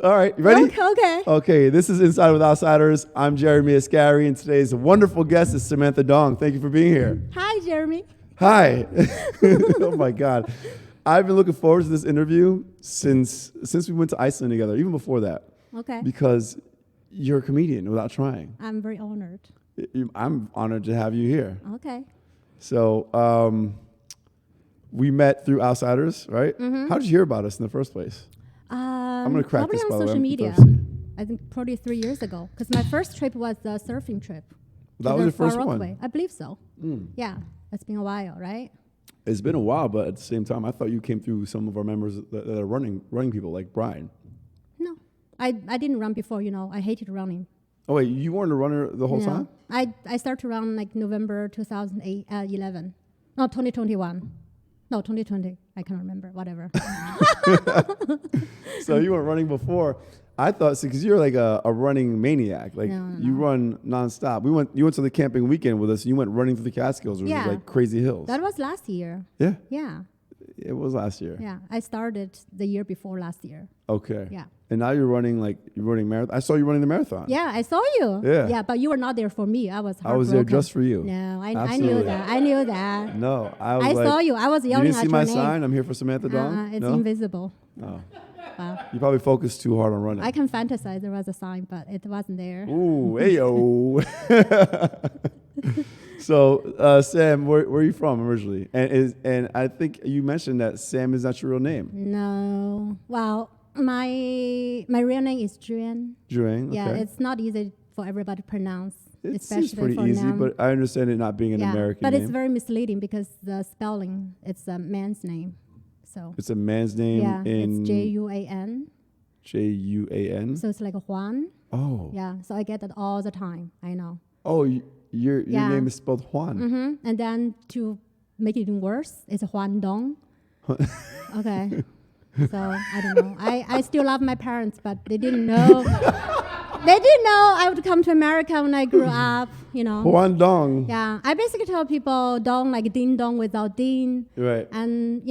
All right, you ready? Okay. Okay, this is Inside with Outsiders. I'm Jeremy Asgari, and today's wonderful guest is Samantha Dong. Thank you for being here. Hi, Jeremy. Hi. Oh my God. I've been looking forward to this interview since we went to Iceland together, even before that. Okay. Because you're a comedian without trying. I'm very honored. I'm honored to have you here. Okay. So we met through Outsiders, right? Mm-hmm. How did you hear about us in the first place? I'm going to crack probably this, by on the way. social I'm media. thirsty. I think probably 3 years ago. Because my first trip was the surfing trip. That to was the your first Far one? Rockaway. I believe so. Mm. Yeah. It's been a while, right? It's been a while, but at the same time, I thought you came through some of our members that are running people, like Brian. No. I didn't run before, I hated running. Oh, wait, you weren't a runner the whole time? I started to run like November 2011. No, 2021. No, 2020. I can't remember. Whatever. So you weren't running before. I thought, because you're like a running maniac. Like you run nonstop. You went to the camping weekend with us. And you went running through the Catskills, which was like crazy hills. That was last year. Yeah. Yeah. It was last year. Yeah. I started the year before last year. Okay. Yeah. And now you're running marathon. I saw you running the marathon. Yeah, I saw you. Yeah. Yeah, but you were not there for me. I was heartbroken. I was there just for you. No, I knew that. I knew that. No, I saw you. I was yelling you didn't at see your my name. sign? I'm here for Samantha Dong? It's no? invisible. Oh. Wow. You probably focused too hard on running. I can fantasize there was a sign, but it wasn't there. Ooh, ayo. So, Sam, where are you from originally? And I think you mentioned that Sam is not your real name. No. Well, my real name is Juan. Juan, okay. Yeah, it's not easy for everybody to pronounce. It especially seems pretty for easy, them. but I understand it not being an American but name. it's very misleading because the spelling, it's a man's name. So It's a man's name in... it's Juan. Juan? So it's like a Juan. Oh. Yeah, so I get that all the time. I know. Oh, your name is spelled Juan. Mm-hmm. And then to make it even worse, it's Juan Dong. Okay. So I don't know. I still love my parents, but they didn't know. They didn't know I would come to America when I grew up, Juan Dong. Yeah, I basically tell people Dong like ding dong without ding. Right. And,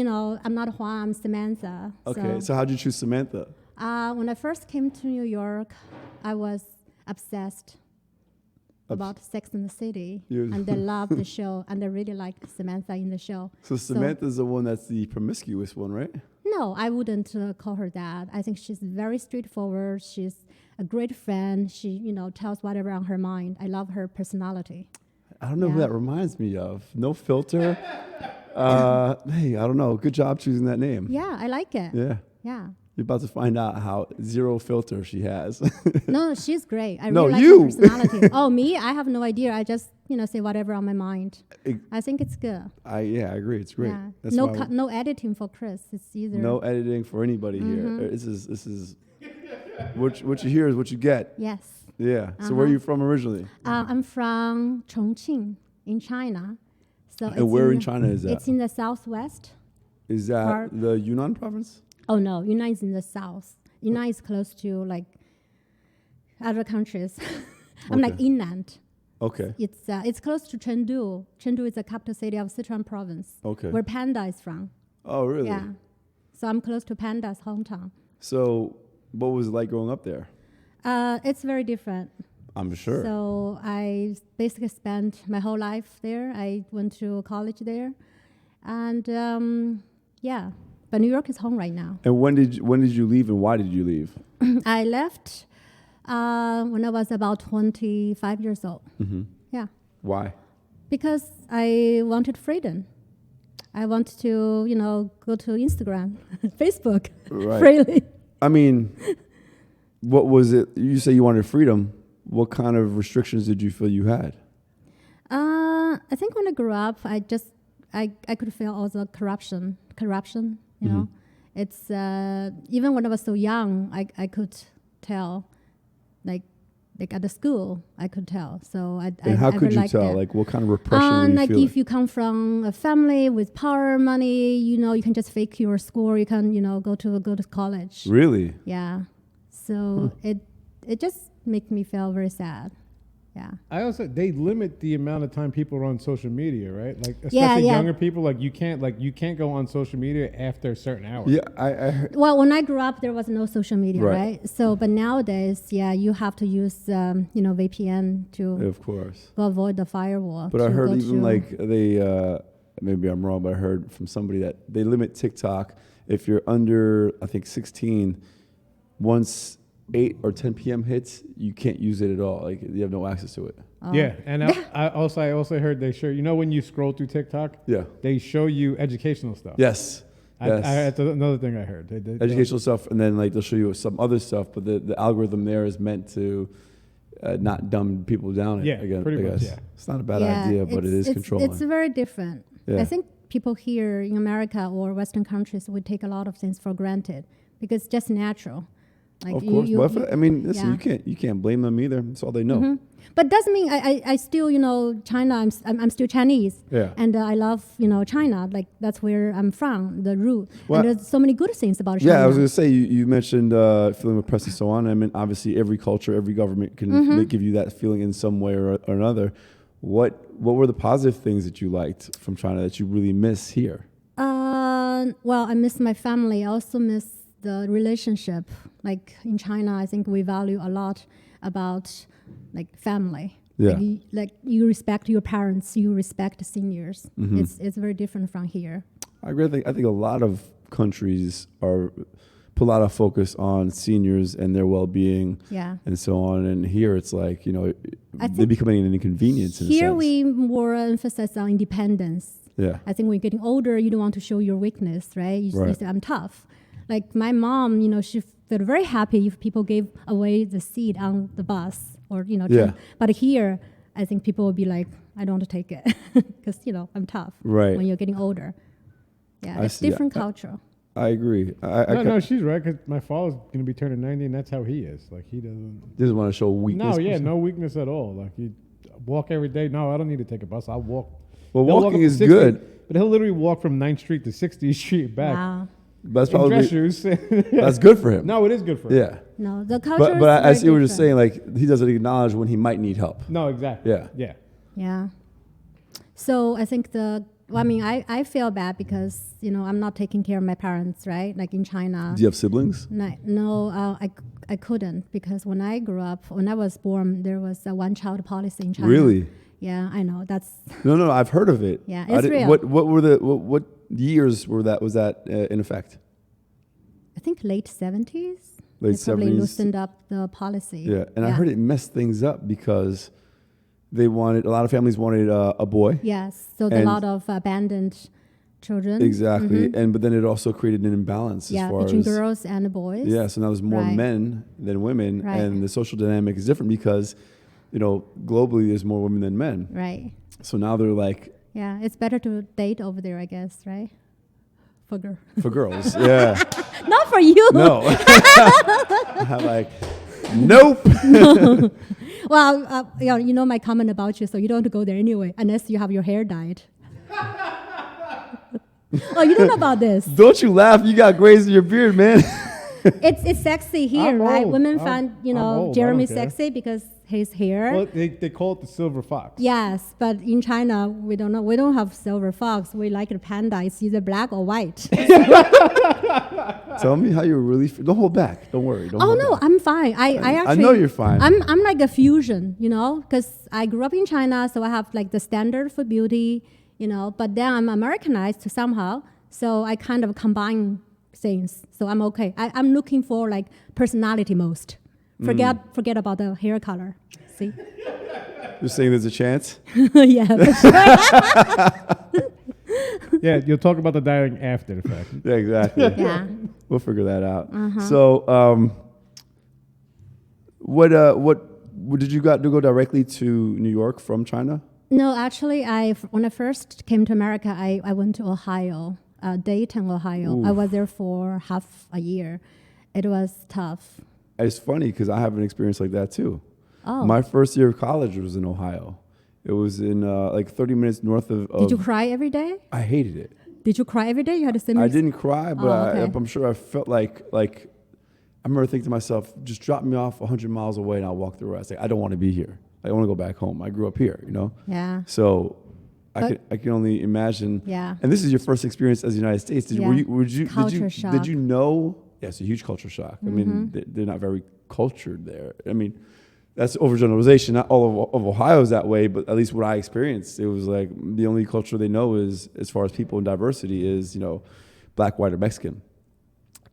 I'm not Juan, I'm Samantha. Okay, so how'd you choose Samantha? When I first came to New York, I was obsessed about Sex and the City. And I loved the show, and I really liked Samantha in the show. So Samantha's the one that's the promiscuous one, right? No, I wouldn't call her that. I think she's very straightforward. She's a great friend. She, tells whatever on her mind. I love her personality. I don't know who that reminds me of. No filter. Hey, I don't know. Good job choosing that name. Yeah, I like it. Yeah. Yeah. You're about to find out how zero filter she has. No, she's great. I No, really like you. her personality. Oh, me? I have no idea. I just, say whatever on my mind. I think it's good. I agree. It's great. Yeah. That's No editing for Chris. It's either. No editing for anybody here. This is what you hear is what you get. Yes. Yeah. So where are you from originally? I'm from Chongqing in China. So And where in China is that? It's in the southwest. Is that the Yunnan province? Oh no, Yunnan is in the south. Yunnan is close to like other countries. I'm like inland. Okay. It's close to Chengdu. Chengdu is the capital city of Sichuan province. Okay. Where Panda is from. Oh, really? Yeah. So I'm close to Panda's hometown. So what was it like growing up there? It's very different. I'm sure. So I basically spent my whole life there. I went to college there. And but New York is home right now. And when did you leave and why did you leave? I left when I was about 25 years old. Mm-hmm. Yeah. Why? Because I wanted freedom. I wanted to, go to Instagram, Facebook freely. I mean, what was it? You say you wanted freedom. What kind of restrictions did you feel you had? I think when I grew up, I could feel all the corruption, you know. It's, even when I was so young, I could tell, like at the school, I could tell. So how could you tell? That. Like what kind of repression were you like feeling? if you come from a family with power, money, you can just fake your score. You can, go to college. Really? Yeah. So it just made me feel very sad. Yeah. They limit the amount of time people are on social media, right? Like especially younger people, like you can't go on social media after a certain hour. Yeah, I heard. Well, when I grew up, there was no social media, right? So, but nowadays, you have to use VPN to Of course. avoid the firewall. But I heard even like they maybe I'm wrong, but I heard from somebody that they limit TikTok if you're under I think 16. Once 8 or 10 p.m. hits, you can't use it at all. Like you have no access to it. Yeah, and I also heard they show when you scroll through TikTok, they show you educational stuff. Yes. That's another thing I heard. Educational stuff, and then like they'll show you some other stuff, but the algorithm there is meant to not dumb people down. Pretty much. Yeah, it's not a bad idea, but it is controlling. It's very different. Yeah. I think people here in America or Western countries would take a lot of things for granted because it's just natural. Like of course, listen, you can't blame them either. That's all they know. Mm-hmm. But doesn't mean I still China. I'm still Chinese. Yeah. And I love China. Like that's where I'm from, the root. Well, and there's so many good things about China. Yeah, I was going to say you mentioned feeling oppressed and so on. I mean, obviously every culture, every government can give you that feeling in some way or another. What were the positive things that you liked from China that you really miss here? Well, I miss my family. I also miss the relationship. Like in China, I think we value a lot about like family. Yeah. Like you respect your parents, you respect the seniors. Mm-hmm. It's very different from here. I agree. I think a lot of countries put a lot of focus on seniors and their well-being and so on. And here it's like, they're becoming an inconvenience in a sense. Here we more emphasize on independence. Yeah. I think when you're getting older, you don't want to show your weakness, right? You say, I'm tough. Like my mom, she felt very happy if people gave away the seat on the bus or, But here, I think people will be like, I don't want to take it because, I'm tough when you're getting older. Yeah, it's different culture. I agree. No, she's right because my father's going to be turning 90 and that's how he is. Like he doesn't want to show weakness. No weakness at all. Like he walk every day. No, I don't need to take a bus. I'll walk. Well, walking is good. But he'll literally walk from 9th Street to 60th Street back. Wow. That's probably dress shoes. That's good for him. No, it is good for him. Yeah. No, the culture. But I see what you're saying. Like he doesn't acknowledge when he might need help. No, exactly. Yeah. Yeah. So I think I feel bad because I'm not taking care of my parents, right? Like in China. Do you have siblings? No, I couldn't because when I grew up, when I was born, there was a one-child policy in China. Really? Yeah, I know. That's no. I've heard of it. Yeah, it's real. What were what years was that in effect? I think late 70s. They probably loosened up the policy. Yeah, and I heard it messed things up because a lot of families wanted a boy. Yes, so a lot of abandoned children. Exactly, but then it also created an imbalance as far between as girls and boys. Yeah, so now there's more men than women, and the social dynamic is different because, globally there's more women than men. Right. So now they're like. Yeah, it's better to date over there, I guess, right? For girls, yeah. Not for you. No. I'm like, nope. No. Well, my comment about you, so you don't have to go there anyway, unless you have your hair dyed. Oh, you don't know about this. Don't you laugh. You got grays in your beard, man. It's sexy here, right? Old. Women find, Jeremy sexy because his hair. Well, they call it the silver fox. Yes, but in China, we don't know. We don't have silver fox. We like the panda. It's either black or white. Tell me how you really feel. Don't hold back. Don't worry. I'm fine. I actually. I know you're fine. I'm like a fusion, because I grew up in China, so I have like the standard for beauty, but then I'm Americanized somehow. So I kind of combine things. So I'm okay. I'm looking for like personality most. Forget about the hair color. See? You're saying there's a chance? Yeah. Yeah, you'll talk about the dyeing after the fact. Yeah, exactly. Yeah. We'll figure that out. So, what did you go directly to New York from China? No, actually, when I first came to America, I went to Ohio, Dayton, Ohio. Oof. I was there for half a year. It was tough. It's funny because I have an experience like that too. Oh. My first year of college was in Ohio. It was in like 30 minutes north of. Did you cry every day? I hated it. Did you cry every day? You had the same. I didn't cry, but okay. I'm sure I felt like I remember thinking to myself, just drop me off 100 miles away and I'll walk the rest. I don't want to be here. I want to go back home. I grew up here, you know? Yeah. So I can only imagine. Yeah. And this is your first experience as the United States. Culture shock. Did you know? Yeah, it's a huge culture shock. I mean, Mm-hmm. they're not very cultured there. I mean, that's overgeneralization. Not all of Ohio is that way, but at least what I experienced, it was like the only culture they know is, as far as people and diversity, is, you know, black, white, or Mexican.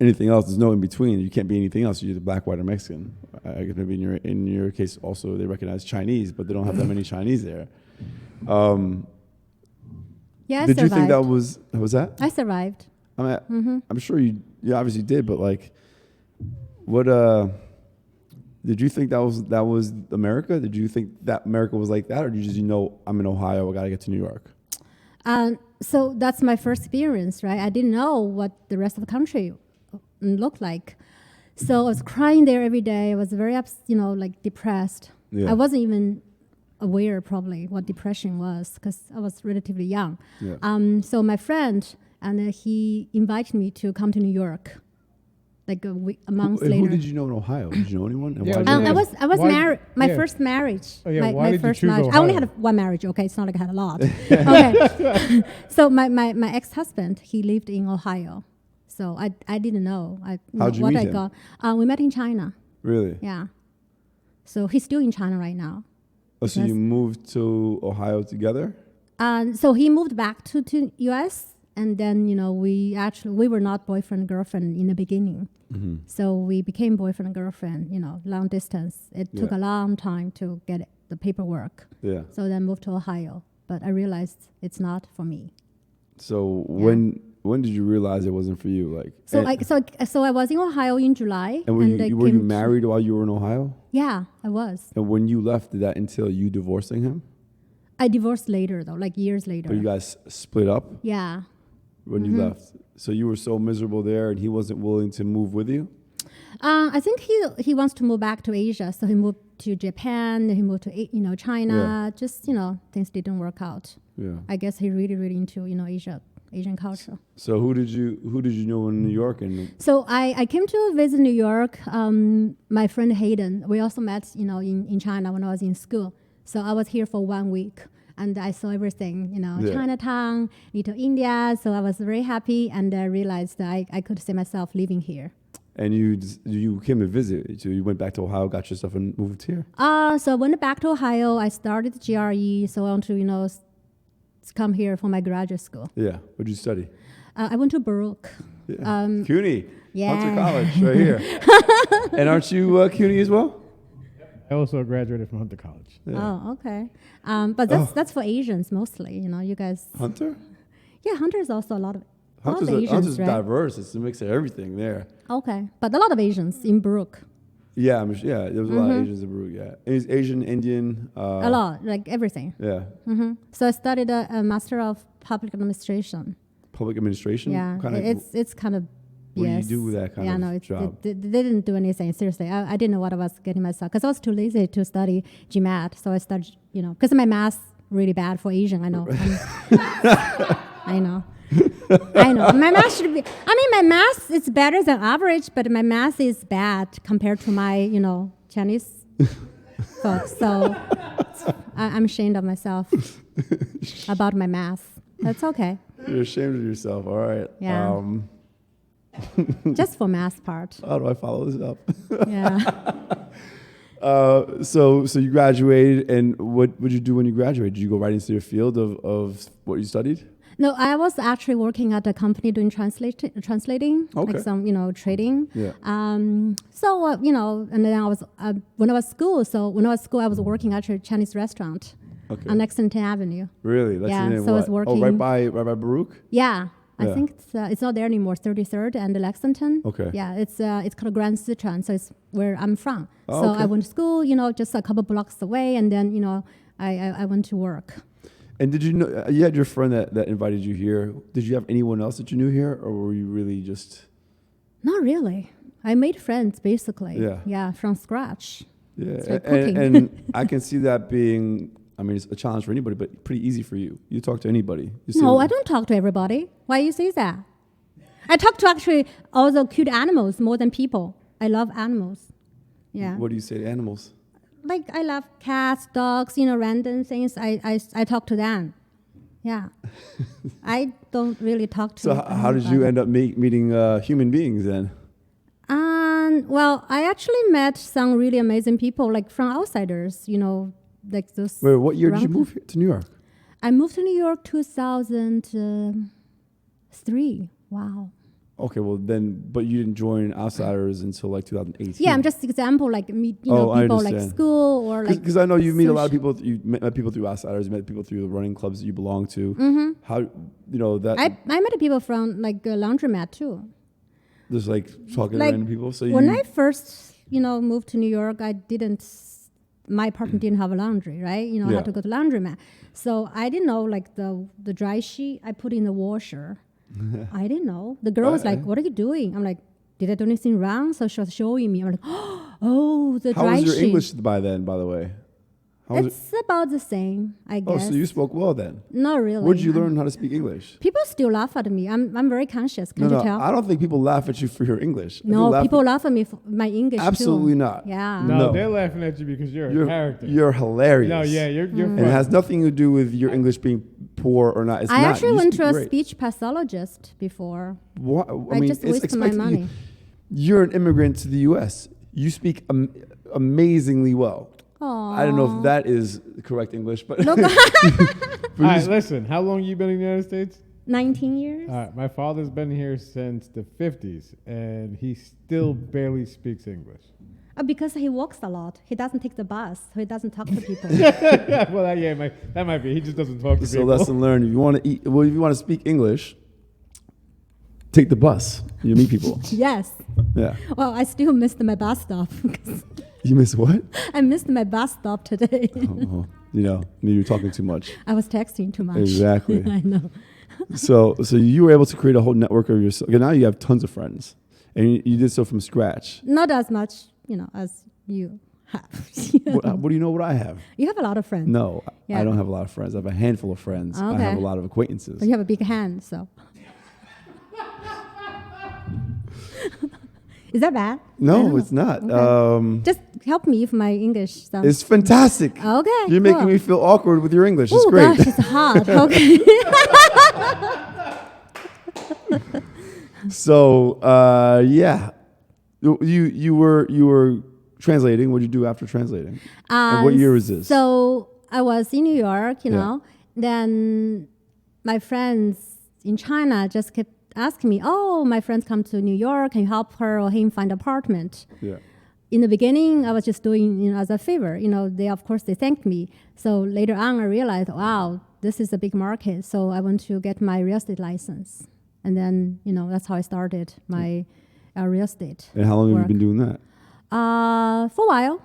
Anything else, there's no in between. You can't be anything else. You're either black, white, or Mexican. I guess maybe in your case also they recognize Chinese, but they don't have that many Chinese there. Yeah, I Did you think survived. that was that? I survived. I mean, Mm-hmm. I'm sure you obviously did, but like, what did you think that was America? Did you think that America was like that, or did you just I'm in Ohio, I gotta get to New York? So that's my first experience, right? I didn't know what the rest of the country looked like. So I was crying there every day. I was very like depressed. Yeah. I wasn't even aware probably what depression was because I was relatively young. Yeah. So my friend, and he invited me to come to New York, like a month later. Who did you know in Ohio? Did you know anyone? And Yeah, why did you I was Why- married. My yeah. first marriage. Oh, yeah, My, why my did you first choose marriage. I only Ohio? had one marriage. Okay, it's not like I had a lot. Okay. So my ex-husband, he lived in Ohio. So I didn't know. How'd you what meet I him? got. We met in China. Really? Yeah. So he's still in China right now. Oh, so you moved to Ohio together? So he moved back to U.S. and then we were not boyfriend girlfriend in the beginning. Mm-hmm. So we became boyfriend and girlfriend. Long distance. It took Yeah. a long time to get the paperwork. Yeah. So then moved to Ohio, but I realized it's not for me. So when did you realize it wasn't for you? Like, So I was in Ohio in July. and were you married while you were in Ohio? Yeah, I was. And when you left, did that entail you divorcing him? I divorced later though, like years later. But you guys split up Yeah. when you left. So you were so miserable there, and he wasn't willing to move with you. I think he wants to move back to Asia, so he moved to Japan. He moved to China. Yeah. Just things didn't work out. Yeah. I guess he really into Asian culture. So who did you know in New York? And So I came to visit New York. My friend Hayden. We also met in China when I was in school. So I was here for 1 week. And I saw everything, Yeah. Chinatown, Little India. So I was very happy, and I realized that I could see myself living here. And you came to visit. So you went back to Ohio, got your stuff, and moved here. So I went back to Ohio. I started GRE, so I want to, come here for my graduate school. Yeah. What did you study? I went to Baruch. Yeah. CUNY. yeah. Hunter College, right here. And aren't you CUNY as well? I also graduated from Hunter College. Yeah. Oh, okay. But that's for Asians mostly. You guys. Hunter? Yeah, Hunter is also a lot of Asians, Hunter's right? diverse. It's a mix of everything there. Okay, but a lot of Asians in Baruch. Yeah, there was a lot of Asians in Peru. Yeah, it's Asian, Indian. A lot, like everything. Yeah. So I studied a Master of Public Administration. Public administration. Yeah, it's kind of. What yes. do you do with that kind of job? They didn't do anything seriously. I didn't know what I was getting myself because I was too lazy to study GMAT. So I studied, because my math's really bad for Asian. I know. I know. My math should be. My math is better than average, but my math is bad compared to my, Chinese folks. So I'm ashamed of myself about my math. That's okay. You're ashamed of yourself. All right. Yeah. Just for math part. How do I follow this up? Yeah. So you graduated, and what did you do when you graduated? Did you go right into your field of what you studied? No, I was actually working at a company doing translating, Okay. like some, trading. Yeah. So, and then I was, when I was school, I was working at a Chinese restaurant Okay. on Lexington Avenue. Really? That's Yeah, your name. so I was what? Oh, working- right by Baruch. Yeah. I Yeah. think it's not there anymore, 33rd and Lexington. Okay. Yeah, it's called Grand Sichuan, so it's where I'm from. Oh, so okay. I went to school, just a couple blocks away, and then, I went to work. And did you know you had your friend that invited you here? Did you have anyone else that you knew here, or were you really just? Not really. I made friends, basically. Yeah. Yeah, from scratch. Yeah, It's like cooking. and I can see that being. It's a challenge for anybody, but pretty easy for you. You talk to anybody. You say No, what- I don't talk to everybody. Why you say that? I talk to actually all the cute animals more than people. I love animals. Yeah. What do you say to animals? like I love cats, dogs, random things. I talk to them. Yeah. I don't really talk to So how did you end up meeting human beings then? Well, I actually met some really amazing people, like from outsiders, like those. Wait, what year did you move to New York? I moved to New York 2003. Wow. Okay, well then, but you didn't join Outsiders until like 2018. Yeah, I'm just example like meet people like school or like. Because I know you meet a lot of people. You met people through Outsiders. You met people through the running clubs that you belong to. Mm-hmm. How that? I met people from like a laundromat too. Just like talking to random people. So when I first moved to New York, my apartment didn't have a laundry, right? I had to go to laundromat. So I didn't know like the dry sheet I put in the washer. I didn't know. The girl was like, "What are you doing?" I'm like, "Did I do anything wrong?" So she was showing me. I'm like, "Oh, the dry sheet." How was your English by then, by the way? It's about the same, I guess. Oh, so you spoke well then? Not really. Where did you learn how to speak English? People still laugh at me. I'm very conscious. Can't you tell? I don't think people laugh at you for your English. No, people laugh at me for my English Absolutely too. not. Yeah. No, they're laughing at you because you're a character. You're hilarious. No, yeah, you're And it has nothing to do with your English being poor or not. I actually went to a speech pathologist before. What? I just wasted my money. You're an immigrant to the U.S. You speak amazingly well. Aww. I don't know if that is correct English, but... All right, listen. How long you been in the United States? 19 years. My father's been here since the 50s, and he still barely speaks English. Because he walks a lot. He doesn't take the bus, so he doesn't talk to people. Well, that might be. He just doesn't talk to people. So lesson learned. If you want to if you want to speak English, take the bus. You meet people. Yes. Yeah. Well, I still missed my bus stop. You missed what? I missed my bus stop today. Maybe you're talking too much. I was texting too much. Exactly. I know. So you were able to create a whole network of yourself. Now you have tons of friends, and you did so from scratch. Not as much, as you have. What do you know what I have? You have a lot of friends. No, I don't have a lot of friends. I have a handful of friends. Okay. I have a lot of acquaintances. But you have a big hand, so. Is that bad? No, it's not. Okay. Just help me if my English sounds... It's fantastic. Okay, You're making me feel awkward with your English. It's Ooh, great. Gosh, it's hard. Okay. So, you were translating. What did you do after translating? And what year was this? So I was in New York, Then my friends in China just kept asking me, "Oh, my friends come to New York. Can you help her or him find an apartment?" Yeah. In the beginning, I was just doing, as a favor. They thanked me. So later on, I realized, wow, this is a big market. So I want to get my real estate license. And then, that's how I started my real estate. And how long have you been doing that? For a while.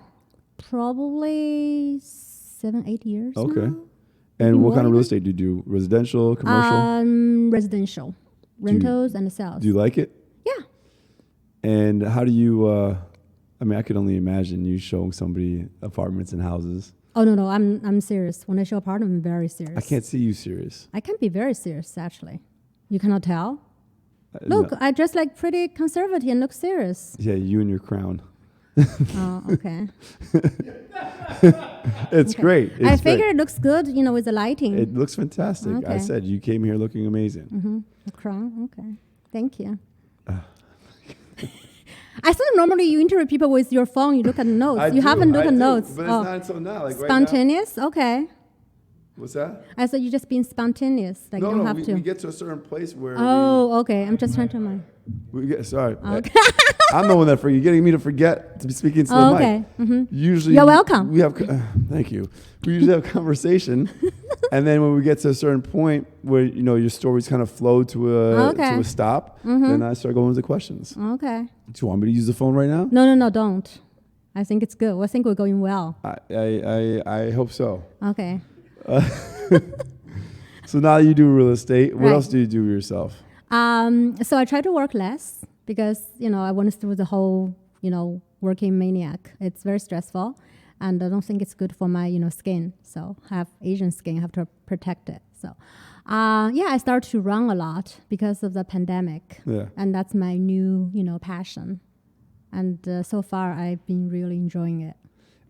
Probably 7-8 years Okay. now. And what kind of real estate do you do? Residential, commercial? Residential. Rentals and sales. Do you like it? Yeah. And how do you, I could only imagine you showing somebody apartments and houses. Oh, no, I'm serious. When I show apartment, I'm very serious. I can't see you serious. I can be very serious, actually. You cannot tell? Look, no. I dress like pretty conservative and look serious. Yeah, you and your crown. Oh, okay. It's great. I figure it looks good, with the lighting. It looks fantastic. Okay. I said you came here looking amazing. Mm-hmm. A crown, okay. Thank you. I thought normally you interview people with your phone, you look at the notes. You haven't looked at notes. But it's not until now. Like spontaneous? Right now. Okay. What's that? I thought you just being spontaneous. Like you don't have to. We get to a certain place where. Okay. I'm just trying to mind. Sorry. Okay. I'm the one that forget. You're getting me to forget to be speaking to the mic. Okay. Mm-hmm. Usually. You're welcome. We have. Thank you. We usually have conversation, and then when we get to a certain point where your stories kind of flow to a stop, then I start going into questions. Okay. Do you want me to use the phone right now? No, don't. I think it's good. I think we're going well. I hope so. Okay. So now you do real estate. What else do you do yourself? So I try to work less because, I went through the whole, working maniac. It's very stressful. And I don't think it's good for my, skin. So I have Asian skin. I have to protect it. So, I started to run a lot because of the pandemic. Yeah. And that's my new, passion. And so far, I've been really enjoying it.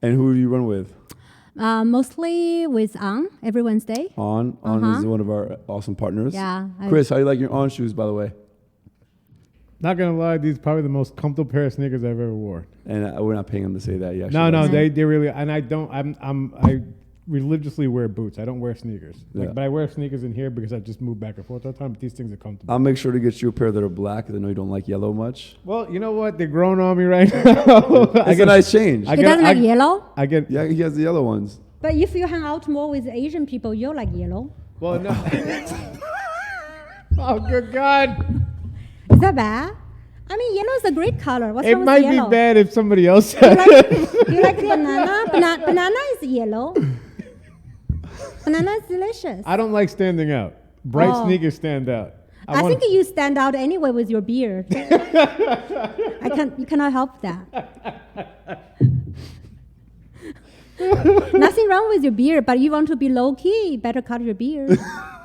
And who do you run with? Mostly with every Wednesday. On is one of our awesome partners. Yeah. Chris, how do you like your On shoes, by the way? Not gonna lie, these are probably the most comfortable pair of sneakers I've ever worn. And we're not paying him to say that. Yeah. No, they really. And I don't. I religiously wear boots. I don't wear sneakers. Yeah. But I wear sneakers in here because I just move back and forth all the time. But these things are comfortable. I'll make sure to get you a pair that are black, because I know you don't like yellow much. Well, you know what? They're growing on me right now. It's a nice change. He doesn't like yellow? Yeah, he has the yellow ones. But if you hang out more with Asian people, you'll like yellow. Well, no. Oh, good God. Is that bad? I mean, yellow is a great color. What's It wrong with might yellow? be bad if somebody else said it. You like banana? Banana is yellow. Banana is delicious. I don't like standing out. Bright sneakers stand out. I think you stand out anyway with your beard. You cannot help that. Nothing wrong with your beard, but you want to be low key, better cut your beard.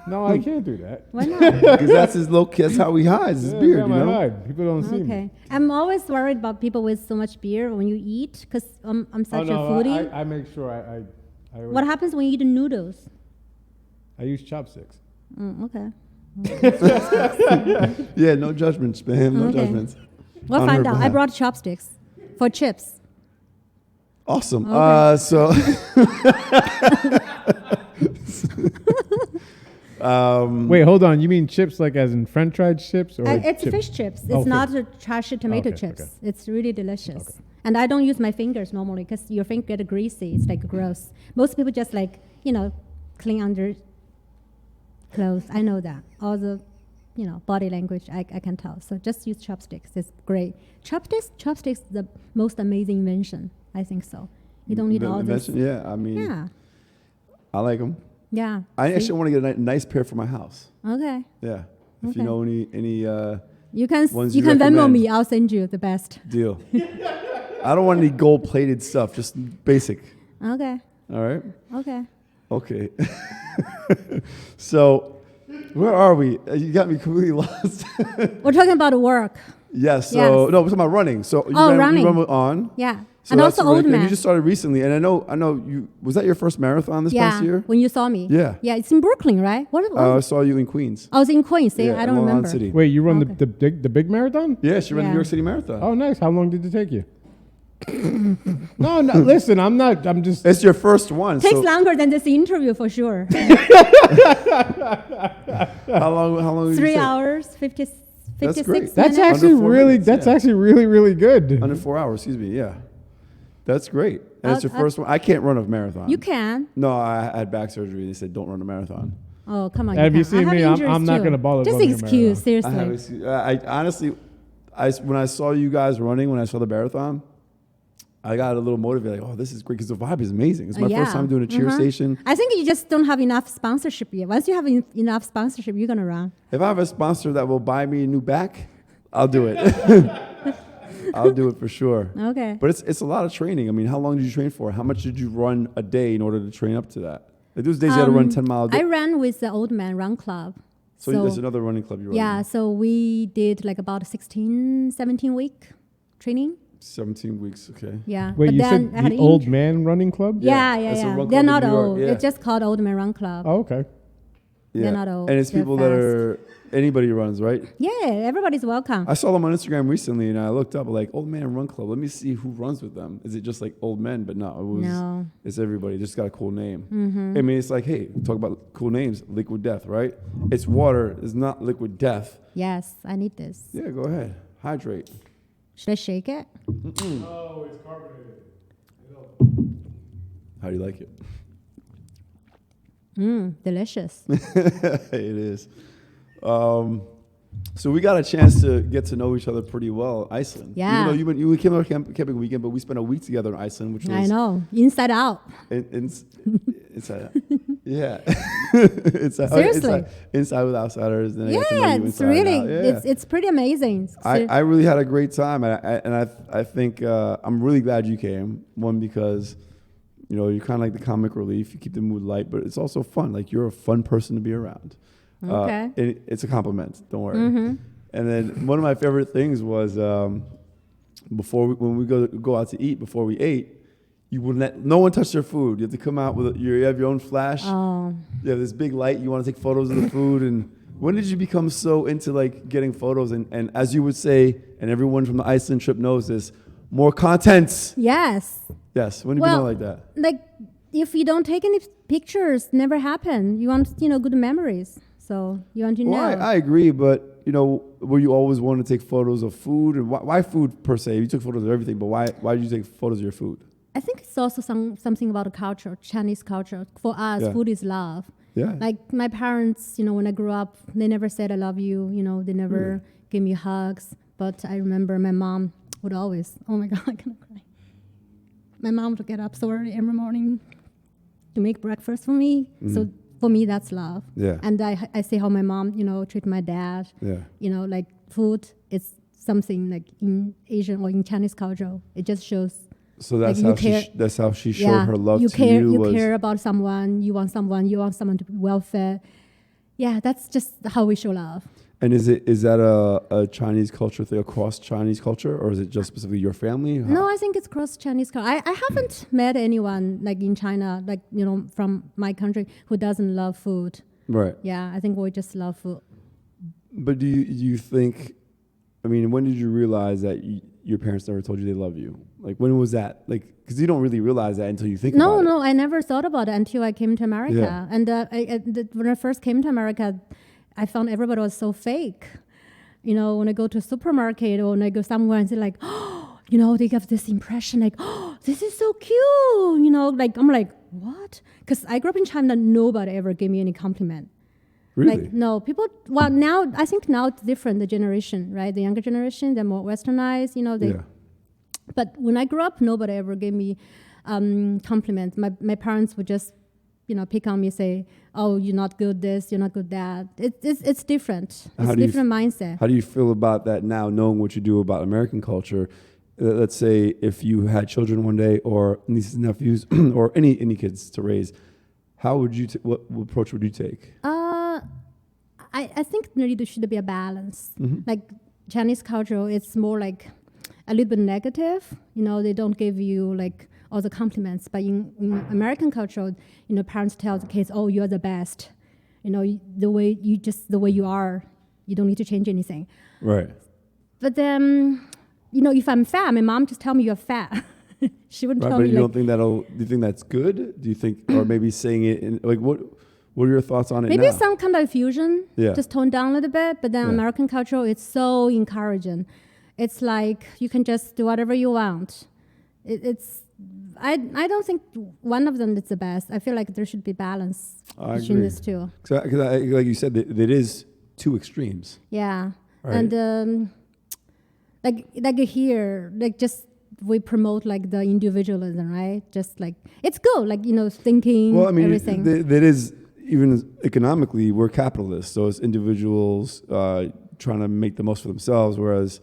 No, I can't do that. Why not? Because that's his low key. That's how he hides his beard, you know? Hide. People don't see me. Okay. I'm always worried about people with so much beard when you eat, because I'm such a foodie. I make sure I What happens when you eat noodles? I use chopsticks. Okay. Yeah, no judgments, man. No Okay. judgments. We'll On find her out. I behalf. brought chopsticks for chips. Awesome. Okay. So Wait, hold on. You mean chips like as in French fried chips? Or It's chips? fish chips. It's Oh, not a trashy tomato Okay, chips. okay. It's really delicious. And I don't use my fingers normally because your finger get greasy. It's like gross. Most people just like, clean under clothes. I know that. All the, body language, I can tell. So just use chopsticks. It's great. Chopsticks, the most amazing invention. I think so. You don't need all this. Yeah, I mean, Yeah. I like them. Yeah. I See? actually want to get a nice pair for my house. Okay. Yeah. If you Okay. know any You can ones you you can Venmo recommend. me. I'll send you the best. deal. I don't want any gold-plated stuff. Just basic. Okay. All right. Okay. Okay. So, where are we? You got me completely lost. We're talking about work. Yes. So Yes. no, we're talking about running. So you Running. run on. Yeah. So And that's also really old good. man. You just started recently, and I know you. Was that your first marathon this past year? When you saw me. Yeah. Yeah, it's in Brooklyn, right? What? I saw you in Queens. I was in Queens. See, Yeah, I don't in Long Island remember. City. Wait, you run Okay. the big marathon? Yeah, she ran the Yeah. New York City Marathon. Oh, nice. How long did it take you? No, listen, I'm not. I'm just. It's your first one. Takes so longer than this interview for sure. how long? Did 3 you take? hours, 56 That's great. minutes. That's actually Under 4 really. minutes, That's yeah. actually really good. Under 4 hours. Excuse me. Yeah, that's great. And it's your I'll- first one. I can't run a marathon. You can. No, I had back surgery. They said don't run a marathon. Oh, come on. Have you can. seen I me? have I'm injuries not too. gonna bother Just running a excuse, marathon. seriously. I honestly, when I saw you guys running, when I saw the marathon, I got a little motivated. Like, oh, this is great because the vibe is amazing. It's my first time doing a cheer station. I think you just don't have enough sponsorship yet. Once you have enough sponsorship, you're gonna run. If I have a sponsor that will buy me a new back, I'll do it. I'll do it for sure. Okay. But it's a lot of training. I mean, how long did you train for? How much did you run a day in order to train up to that? Like those days you had to run 10 mile a day. I ran with the Old Man Run Club. So there's another running club you run. Yeah, so we did like about 16, 17 week training. 17 weeks, okay. Yeah. Wait, but you then said I had the old man running club? Yeah, that's a run club They're in not New York, old. yeah. It's just called Old Man Run Club. Oh, okay. They're not old. And it's They're people that are, anybody runs, right? Yeah, everybody's welcome. I saw them on Instagram recently and I looked up like Old Man Run Club. Let me see who runs with them. Is it just like old men? But no, it's everybody. Just got a cool name. Mm-hmm. I mean, it's like, hey, talk about cool names. Liquid Death, right? It's water. It's not liquid death. Yes, I need this. Yeah, go ahead. Hydrate. Should I shake it? Oh, it's carbonated. How do you like it? Delicious. It is. So we got a chance to get to know each other pretty well in Iceland. Yeah. Even though we came on camping weekend, but we spent a week together in Iceland, which was I know. Inside out. inside. Yeah. Seriously. Inside with outsiders. Then I got to know Yeah, you it's inside really, out. Yeah. it's pretty amazing. I really had a great time, and I think I'm really glad you came. One, because you're kind of like the comic relief. You keep the mood light, but it's also fun. Like you're a fun person to be around. Okay. It's a compliment. Don't worry. Mm-hmm. And then one of my favorite things was when we go out to eat. Before we ate, you wouldn't let no one touch their food. You have to come out with you have your own flash. Oh. You have this big light. You want to take photos of the food. And when did you become so into like getting photos? And as you would say, and everyone from the Iceland trip knows this, more content. Yes. Yes. When did you become like that? Like if you don't take any pictures, never happen. You want good memories. So you want to know. Well, I agree, but were you always wanting to take photos of food? And why food per se? You took photos of everything, but why did you take photos of your food? I think it's also something about the culture, Chinese culture. For us, food is love. Yeah. Like my parents, when I grew up, they never said I love you. They never gave me hugs. But I remember my mom would always, oh my God, I'm gonna cry. My mom would get up so early every morning to make breakfast for me. So for me, that's love. Yeah. And I see how my mom, treat my dad. Yeah. Like food is something like in Asian or in Chinese culture. It just shows. So that's like that's how she showed her love to care, you. You care about someone. You want someone to be well fed. Yeah, that's just how we show love. And is that a Chinese culture thing across Chinese culture, or is it just specifically your family? No, I think it's cross Chinese culture. I haven't met anyone like in China, like from my country, who doesn't love food. Right. Yeah, I think we just love food. But do you think? I mean, when did you realize that your parents never told you they love you? Like, when was that? Like, because you don't really realize that until you think about it. No, I never thought about it until I came to America. Yeah. And when I first came to America, I found everybody was so fake. When I go to a supermarket or when I go somewhere and say like, they have this impression like, this is so cute. Like I'm like, what? Because I grew up in China, nobody ever gave me any compliment. Really? Like, no, people, now, I think now it's different, the generation, right? The younger generation, they're more westernized, But when I grew up, nobody ever gave me compliments. My parents would just, pick on me, say, oh, you're not good this, you're not good that. It's different. It's a different mindset. How do you feel about that now, knowing what you do about American culture? Let's say if you had children one day, or nieces and nephews, or any kids to raise, how would you, what approach would you take? I think there should be a balance. Mm-hmm. Like Chinese culture, it's more like a little bit negative. They don't give you like all the compliments. But in American culture, parents tell the kids, "Oh, you're the best." The way you are, you don't need to change anything. Right. But then, if I'm fat, my mom just tell me you're fat. She wouldn't tell me. But you don't think do you think that's good? Do you think, or maybe saying it in like what? What are your thoughts on it Maybe now? some kind of fusion, just tone down a little bit. But then American culture, it's so encouraging. It's like you can just do whatever you want. I don't think one of them is the best. I feel like there should be balance between these two. Because like you said, it is two extremes. Yeah, right. And like here, like just we promote like the individualism, right? Just like it's good, like thinking. Well, I mean, everything. That is. Even economically, we're capitalists, so it's individuals trying to make the most for themselves, whereas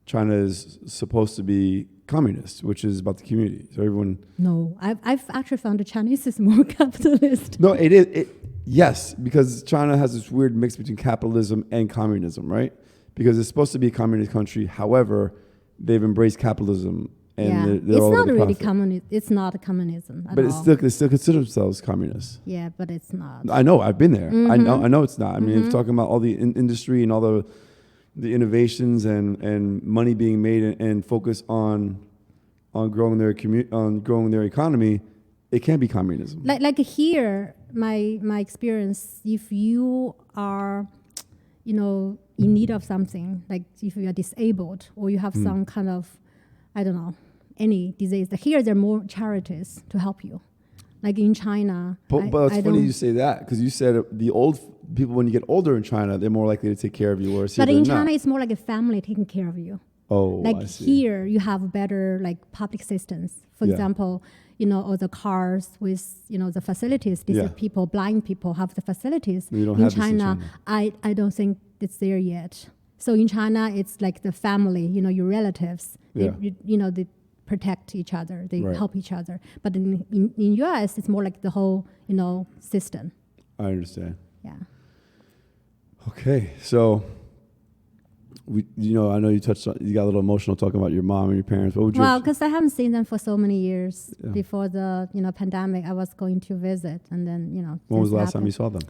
China is supposed to be communist, which is about the community. So everyone. No, I've actually found the Chinese is more capitalist. No, it is. Yes, because China has this weird mix between capitalism and communism, right? Because it's supposed to be a communist country. However, they've embraced capitalism. And they're it's all not really communist. It's not a communism at but all. They still consider themselves communists. Yeah, but it's not. I know. I've been there. Mm-hmm. I know it's not. I mean, if you're talking about all the industry and all the innovations and money being made and focus on growing their economy, it can be communism. Like here, my experience, if you are, in need of something, like if you are disabled or you have some kind of, I don't know, any disease. Here, there are more charities to help you. Like in China. But it's funny you say that, because you said the old people, when you get older in China, they're more likely to take care of you. Whereas here, but in not. China, it's more like a family taking care of you. Oh, like I see. Here, you have better like public assistance. For example, all the cars with the facilities. These people, blind people, have the facilities. In China, I don't think it's there yet. So in China, it's like the family, your relatives. They protect each other. They help each other. But in US, it's more like the whole, system. I understand. Yeah. Okay, so I know you touched on, you got a little emotional talking about your mom and your parents. What would you? Well, because I haven't seen them for so many years. Before the pandemic, I was going to visit, and then When was the last time you saw them?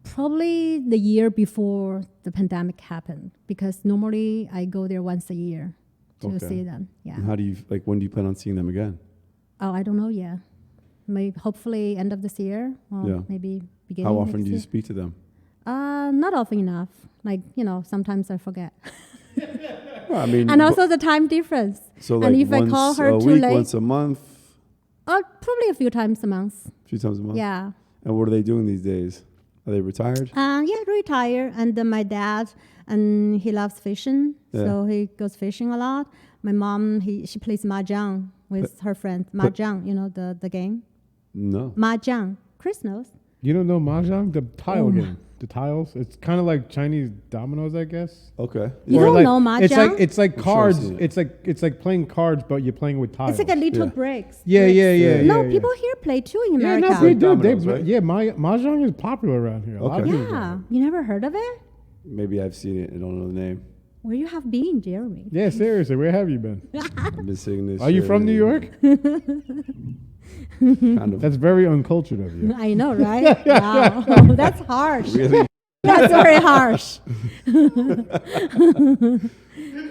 Probably the year before the pandemic happened, because normally I go there once a year to see them. Yeah. And how do you when do you plan on seeing them again? Oh, I don't know yet. Maybe hopefully end of this year, or maybe beginning. How often next do you year. speak to them? Not often enough. Sometimes I forget. Well, I mean, and also the time difference. So and if I call her a too week, late, once a month. Probably a few times a month. A few times a month. Yeah. And what are they doing these days? Are they retired? Yeah, retired. And then my dad, and he loves fishing, so he goes fishing a lot. My mom, she plays mahjong with her friends. Mahjong, the game. No. Mahjong. Chris knows. You don't know mahjong? The tile game. The tiles. It's kind of like Chinese dominoes, I guess. Okay. You don't know mahjong? It's like cards. Sure I've seen It's like playing cards, but you're playing with tiles. It's like a little bricks. Yeah. No, people here play too in America. Yeah, no, they do. Dominoes, right? Mahjong is popular around here. A lot of people do Yeah. it. You never heard of it? Maybe I've seen it. I don't know the name. Where you have been, Jeremy? Yeah, seriously, where have you been? I've been seeing this. Are you from New York? Kind of. That's very uncultured of you. I know, right? Wow. That's harsh. Really? That's very harsh.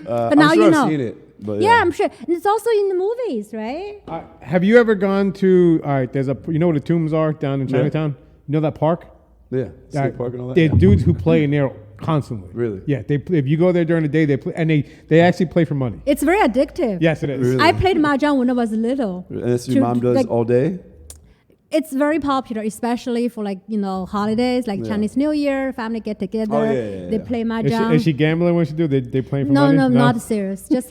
But now I'm sure you know. I've seen it. But Yeah, I'm sure. And it's also in the movies, right? Have you ever gone to? All right, there's you know where the tombs are down in Chinatown. You know that park? Yeah. State Park and all that. There's dudes who play in there constantly. Really? Yeah. If you go there during the day, they play, and they actually play for money. It's very addictive. Yes, it is. Really? I played mahjong when I was little. And that's what your mom does all day? It's very popular, especially for holidays, like Chinese New Year, family get together. Oh, yeah. They play mahjong. Is she gambling when she do? They playing for No, money? no, not serious. Just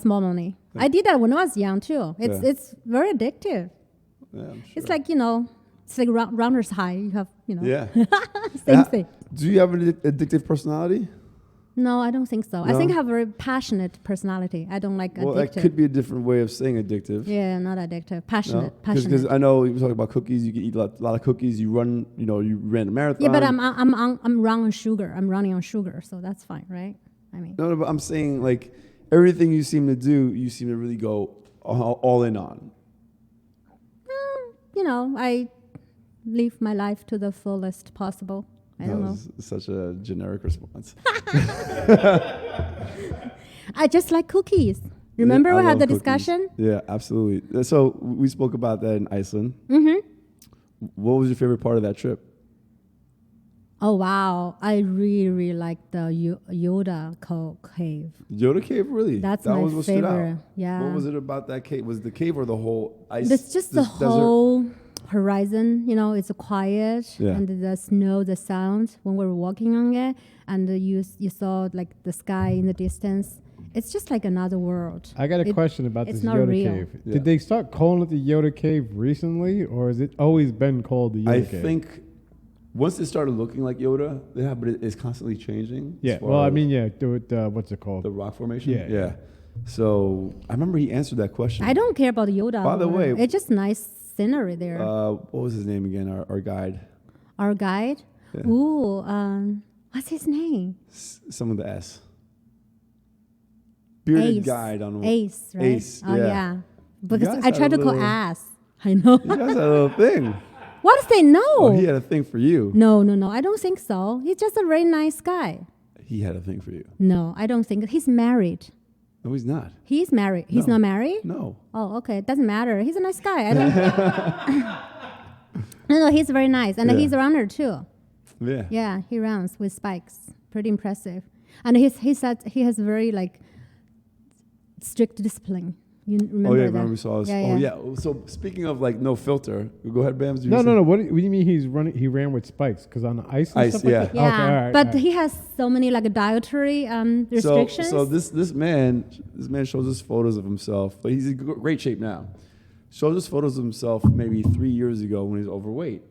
small money. I did that when I was young too. It's very addictive. Yeah, I'm sure. It's like it's like runner's high. You have Yeah. same thing. Do you have an addictive personality? No, I don't think so. I No? think I have a very passionate personality. I don't like Well, addictive. that could be a different way of saying addictive. Yeah, not addictive. Passionate. Because Passionate. I know you were talking about cookies. You can eat a lot of cookies. You run, you ran a marathon. Yeah, but I'm running on sugar. I'm running on sugar, so that's fine, right? I mean, No, but I'm saying everything you seem to do, you seem to really go all in on. I live my life to the fullest possible. I don't know. That was such a generic response. I just like cookies. Remember I we had love the cookies. discussion? Yeah, absolutely. So we spoke about that in Iceland. Mm-hmm. What was your favorite part of that trip? Oh, wow. I really, really like the Yoda cave. Yoda Cave, really? That's that my was what stood out. favorite. Yeah. What was it about that cave? Was it the cave or the whole ice? It's just the desert? whole horizon, it's quiet, Yeah. and the snow, the sound when we were walking on it, and you saw the sky in the distance. It's just like another world. I got a question about it's this not Yoda real. Cave. Yeah. Did they start calling it the Yoda Cave recently, or has it always been called the Yoda I Cave? think once it started looking like Yoda, but it's constantly changing. Yeah. as far Well, I as mean, what's it called? the rock formation. Yeah. So I remember he answered that question. I don't care about Yoda. By the or whatever. way- it's just nice scenery there. What was his name again? Our guide. Our guide. Yeah. Ooh, what's his name? Some of the S. Bearded Ace. guide on Ace, right? Ace, Oh yeah. yeah. Because guys I had tried a to call little- ass. I know. You guys had a little thing. What does they know? Oh, he had a thing for you. No. I don't think so. He's just a very nice guy. He had a thing for you. No, I don't think. He's married. No, he's not. He's married. He's No. not married? No. Oh, okay. It doesn't matter. He's a nice guy. I don't. No, he's very nice. And Yeah. he's a runner too. Yeah. Yeah, he runs with spikes. Pretty impressive. And he said he has very strict discipline. You remember Oh yeah, that? remember we saw this. Yeah, Oh yeah. yeah. So speaking of no filter, go ahead, Bams. No. What do you mean he's running? He ran with spikes because on the ice. And Ice, stuff like yeah. that? Yeah, Okay, all right, but all right. he has so many dietary restrictions. So this man shows us photos of himself, but he's in great shape now. Shows us photos of himself maybe 3 years ago when he was overweight.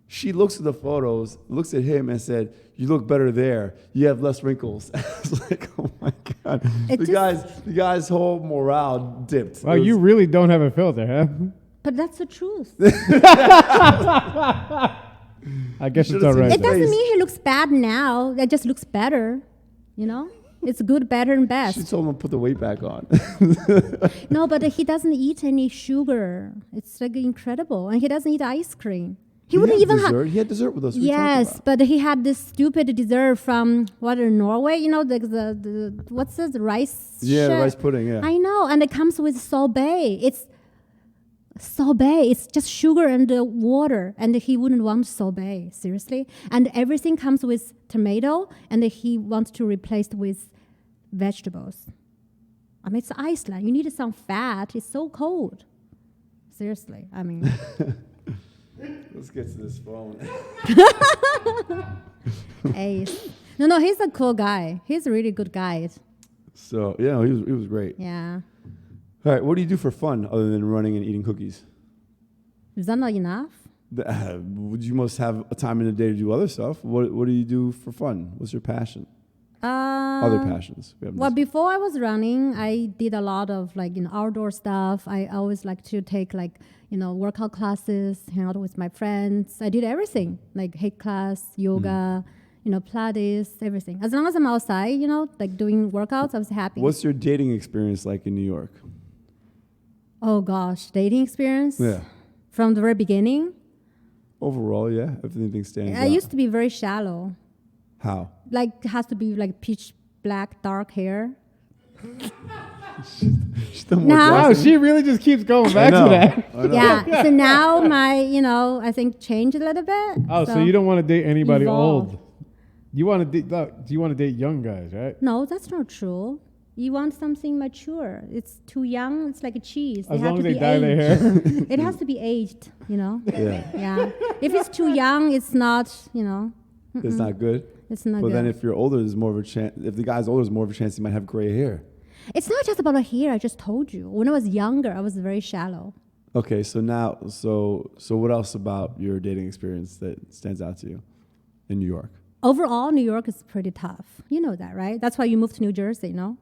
She looks at the photos, looks at him, and said, "You look better there. You have less wrinkles." I was like, "Oh my god!" The guy's whole morale dipped. Well, you really don't have a filter, huh? But that's the truth. I guess You it's should've all seen right. It then. doesn't mean he looks bad now. It just looks better, you know? It's good, better, and She best. told him to put the weight back on. No, but he doesn't eat any sugar. It's like incredible. And he doesn't eat ice cream. He wouldn't even have. dessert. He had dessert with us. Yes, but he had this stupid dessert from Norway. You know, the what's this, the rice? Yeah, shit? rice pudding. Yeah. I know, and it comes with sorbet. It's sorbet. It's just sugar and water, and he wouldn't want sorbet. Seriously, and everything comes with tomato, and he wants to replace it with vegetables. I mean, it's Iceland. You need some fat. It's so cold. Seriously, I mean. Let's get to this phone. Ace. No, he's a cool guy. He's a really good guy. So yeah, he was great. Yeah. All right, what do you do for fun other than running and eating cookies? Is that not enough? You must have a time in the day to do other stuff. What do you do for fun? What's your passion? Other passions. Well, before I was running, I did a lot of outdoor stuff. I always like to take workout classes, hang out with my friends. I did everything, like HIIT class, yoga, Pilates, everything. As long as I'm outside, doing workouts, I was happy. What's your dating experience like in New York? Oh gosh, dating experience? Yeah. From the very beginning? Overall, yeah. If anything stands out. I used to be very shallow. How? It has to be pitch black, dark hair. Wow, she really just keeps going back to that. Yeah. So now I think changed a little bit. Oh, so you don't want to date anybody Evolved. old. You want to date? You want to date young guys, right? No, that's not true. You want something mature. It's too young. It's like a cheese. As long as they dye their hair. It has to be aged, Yeah. Yeah. If it's too young, it's not, It's not good. It's not But good. then if you're older, there's more of a chance. If the guy's older, there's more of a chance he might have gray hair. It's not just about the hair. I just told you. When I was younger, I was very shallow. Okay, so now, so what else about your dating experience that stands out to you in New York? Overall, New York is pretty tough. You know that, right? That's why you moved to New Jersey, no?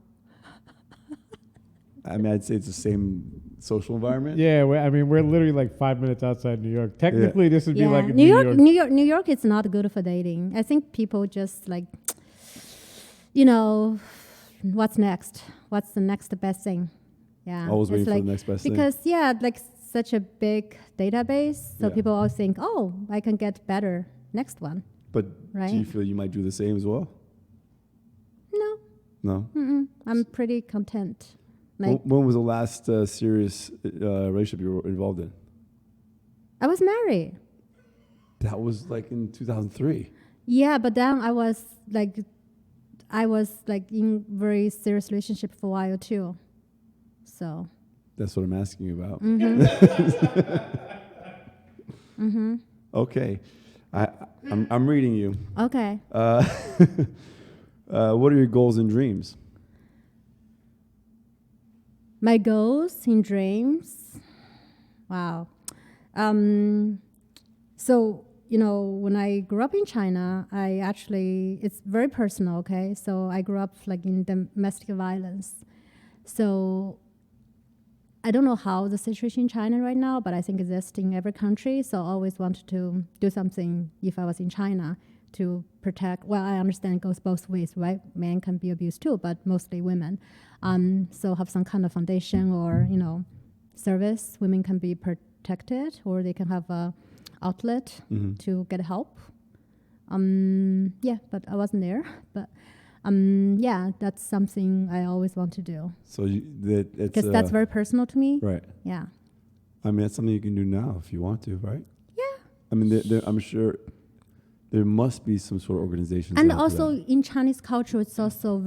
I mean, I'd say it's the same social environment. Yeah, we're literally 5 minutes outside New York. Technically, this would be like New York is not good for dating. I think people just what's next? What's the next best thing? Yeah. Always waiting for the next best thing. Because such a big database, so people always think, oh, I can get better next one. But Right. do you feel you might do the same as well? No, No. I'm pretty content. When was the last serious relationship you were involved in? I was married. That was in 2003. Yeah, but then I was in very serious relationship for a while too. So. That's what I'm asking you about. Mm-hmm. Okay, I'm reading you. Okay. What are your goals and dreams? My goals and dreams. Wow. So, when I grew up in China, it's very personal, okay? So I grew up in domestic violence. So I don't know how the situation in China right now, but I think it exists in every country. So I always wanted to do something if I was in China to protect. Well, I understand it goes both ways, right? Men can be abused too, but mostly women. So have some kind of foundation or, service. Women can be protected or they can have a outlet to get help. But I wasn't there. But that's something I always want to do. So because that's very personal to me. Right. Yeah. I mean, that's something you can do now if you want to, right? Yeah. I mean, I'm sure there must be some sort of organization. And also in Chinese culture, it's also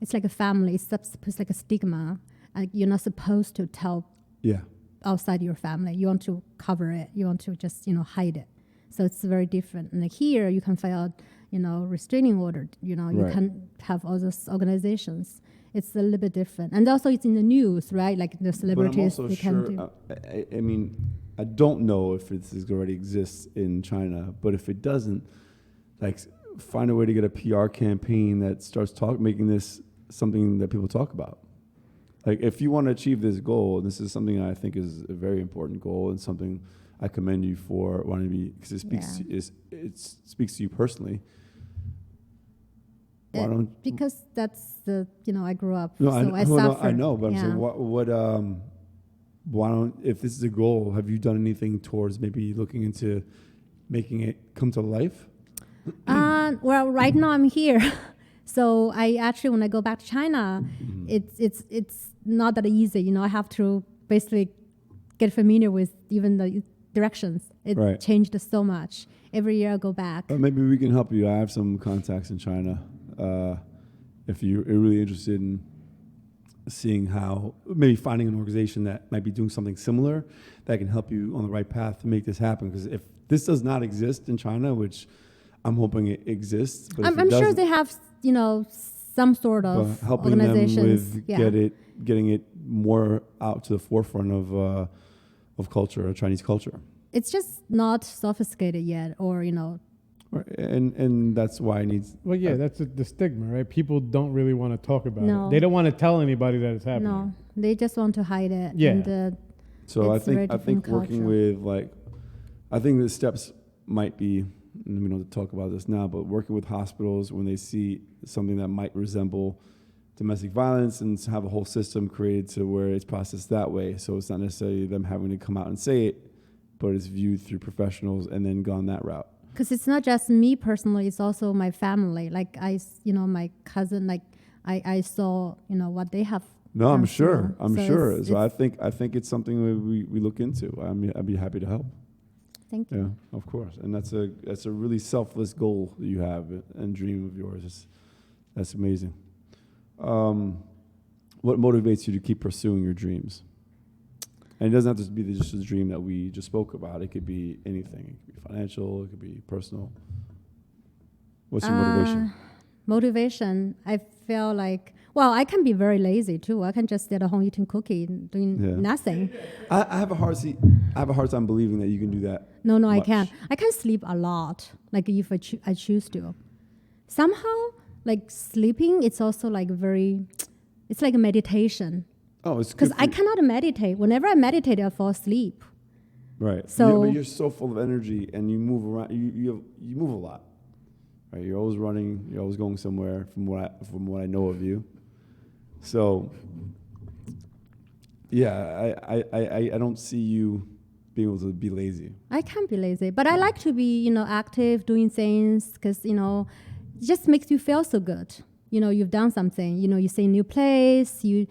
it's like a family. It's like a stigma. You're not supposed to tell outside your family. You want to cover it. You want to just, hide it. So it's very different. And here you can file out, restraining order. You can have all those organizations. It's a little bit different. And also it's in the news, right? Like the celebrities. But I'm also sure, I mean, I don't know if this already exists in China, but if it doesn't, find a way to get a PR campaign that starts making this something that people talk about. If you want to achieve this goal, and this is something I think is a very important goal and something I commend you for wanting to be, because it speaks to you personally. Why don't? Because that's the, I grew up, No, so I I suffered. know, but I'm Yeah. saying, why don't? If this is a goal, have you done anything towards maybe looking into making it come to life? Well, right now I'm here. So I actually, when I go back to China, it's not that easy. I have to basically get familiar with even the directions. It Right. changed so much. Every year I go back. Maybe we can help you. I have some contacts in China. If you're really interested in seeing how, maybe finding an organization that might be doing something similar that can help you on the right path to make this happen. Because if this does not exist in China, which I'm hoping it exists, but I'm sure they have, some sort of helping them organizations. with getting it more out to the forefront of culture, Chinese culture. It's just not sophisticated yet, or Right. And that's why it needs. Well, yeah, that's the stigma, right? People don't really want to talk about No. it. They don't want to tell anybody that it's happening. no, they just want to hide it. Yeah. And, So It's a very I think different working culture. with I think the steps might be, and we don't have to talk about this now, but working with hospitals when they see something that might resemble domestic violence and have a whole system created to where it's processed that way. So it's not necessarily them having to come out and say it, but it's viewed through professionals and then gone that route. because it's not just me personally, it's also my family. Like my cousin, I saw, what they have. No, I'm gone sure. through. I'm So sure. it's- So I think it's something we look into. I'd be happy to help. Thank you. Yeah, of course. And that's a really selfless goal that you have and dream of yours. That's amazing. What motivates you to keep pursuing your dreams? And it doesn't have to be just a dream that we just spoke about. It could be anything. It could be financial. It could be personal. What's your motivation? Motivation, I feel like, I can be very lazy too. I can just sit at home eating cookie and doing Yeah. nothing. I have a hard time believing that you can do that. No, I much. can't. I can sleep a lot, like if I choose to. Somehow, like sleeping, it's also like it's like a meditation. Oh, it's Because good I for- cannot meditate. Whenever I meditate, I fall asleep. Right. So- but you're so full of energy and you move around. You move a lot. Right. You're always running. You're always going somewhere. From what I know of you. So. Yeah, I don't see you being able to be lazy. I can be lazy, but I like to be, active, doing things, because, it just makes you feel so good. You've done something, you see a new place, you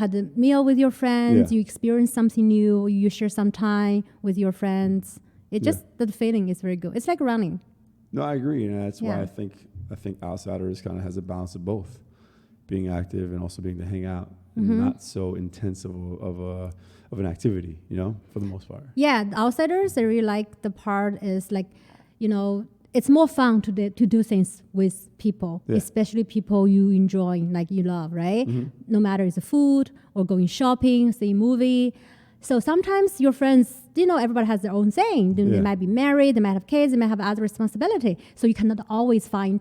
had a meal with your friends, Yeah. you experience something new, you share some time with your friends. It Yeah. just, the feeling is very good. It's like running. No, I agree, and that's why Yeah. I think Outsiders kind of has a balance of both, being active and also being to hang out, Mm-hmm. and not so intense of an activity, for the most part. Yeah, the Outsiders, I really like the part is like, it's more fun to do things with people, Yeah. especially people you enjoy, like you love, right? Mm-hmm. No matter it's food or going shopping, seeing movie. So sometimes your friends, everybody has their own thing. They Yeah. might be married, they might have kids, they might have other responsibility. So you cannot always find,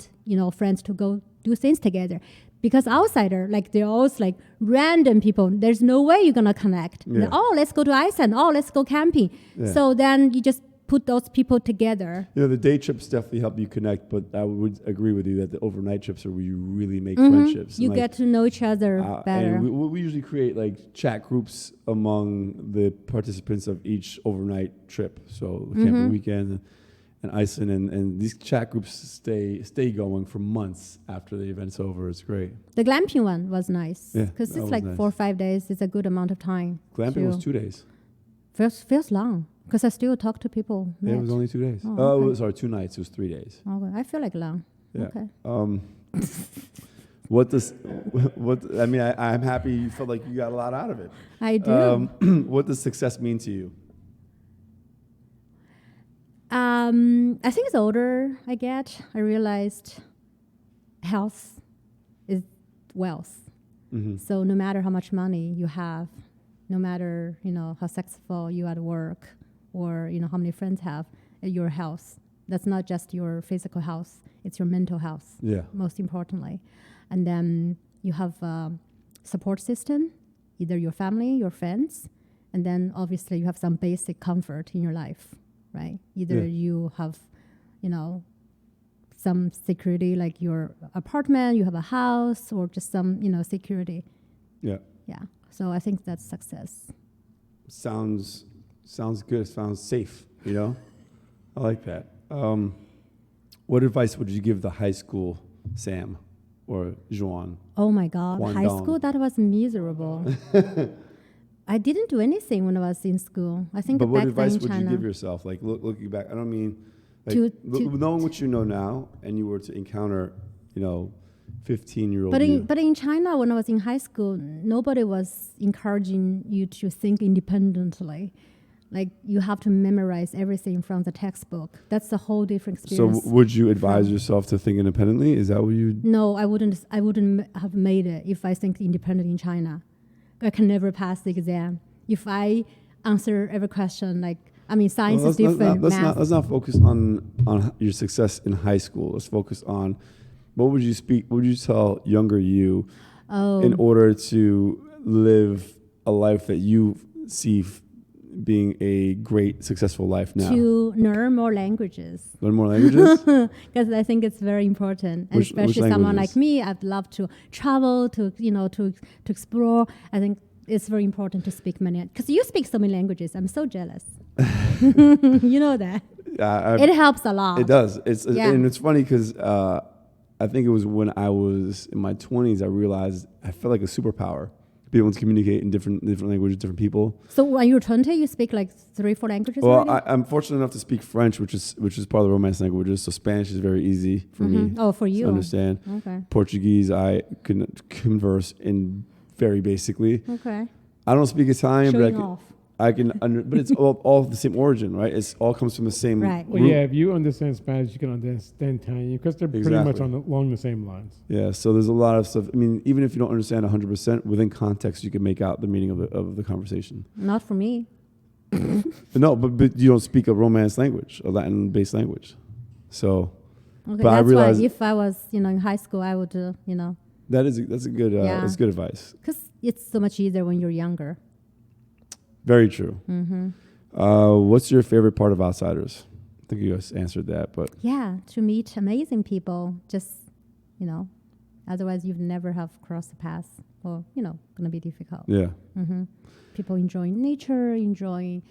friends to go do things together. Because outsider, like they're always like random people. There's no way you're gonna connect. Yeah. Oh, let's go to Iceland. Oh, let's go camping. Yeah. So then you just put those people together. The day trips definitely help you connect, but I would agree with you that the overnight trips are where you really make friendships. Mm-hmm. You And, get to know each other better. And we usually create like chat groups among the participants of each overnight trip. So Mm-hmm. camping weekend and Iceland, and these chat groups stay going for months after the event's over. It's great. The glamping one was nice. Yeah, Because that it's was like nice. 4 or 5 days. It's a good amount of time. Glamping was to- 2 days. Feels long. Because I still talk to people. Yeah, it met. was only 2 days. Oh, okay. Sorry, 2 nights. It was 3 days. Okay. I feel like long. Yeah. Okay. I mean, I'm happy you felt like you got a lot out of it. I do. What does success mean to you? I think the older I get, I realized health is wealth. Mm-hmm. So no matter how much money you have, no matter how successful you are at work, or how many friends have, your health. That's not just your physical health; it's your mental health. Yeah. Most importantly, and then you have a support system, either your family, your friends, and then obviously you have some basic comfort in your life, right? Either Yeah. you have, some some security, like your apartment, you have a house, or just some, security. Yeah. Yeah. So I think that's success. Sounds good. Sounds safe. I like that. What advice would you give the high school Sam or Juan? Oh my God, Guangdong. high school, that was miserable. I didn't do anything when I was in school. I think But back what then advice in would China. you give yourself? Like looking back, I don't mean like To- knowing what you know now, and you were to encounter, 15-year-old. But in China, when I was in high school, nobody was encouraging you to think independently. Like you have to memorize everything from the textbook. That's a whole different experience. So would you advise yourself to think independently? Is that what you? No, I wouldn't. I wouldn't have made it if I think independent in China. I can never pass the exam if I answer every question. Science is different. Let's not focus on your success in high school. Let's focus on what would you tell younger you in order to live a life that you see being a great, successful life now? To learn more languages. Learn more languages? Because I think it's very important. And Which especially someone languages? like me, I'd love to travel, to explore. I think it's very important to speak many. Because you speak so many languages. I'm so jealous. You know that. It helps a lot. It does. And it's funny because I think it was when I was in my 20s, I realized I felt like a superpower. Being able to communicate in different languages, different people. So when you're 20, you speak like 3-4 languages Well, already? I'm fortunate enough to speak French, which is part of the Romance languages. So Spanish is very easy for me. Oh, for you. to understand. Okay. Portuguese, I can converse in very basically. Okay. I don't speak Italian, Showing but off. but it's all the same origin, right? It's all comes from the same Right. Well, root. yeah, if you understand Spanish, you can understand Italian because they're pretty much Exactly. along the same lines. Yeah, so there's a lot of stuff. I mean, even if you don't understand 100%, within context, you can make out the meaning of the conversation. Not for me. No, but you don't speak a Romance language, a Latin-based language. So Okay, But I that's realized- why if I was, in high school, I would, that's a good Yeah. that's good advice. because it's so much easier when you're younger. Very true. Mm-hmm. What's your favorite part of Outsiders? I think you guys answered that, but Yeah, to meet amazing people, just, otherwise you'd never have crossed the path or, gonna be difficult. yeah. Mm-hmm. People enjoying nature, enjoying,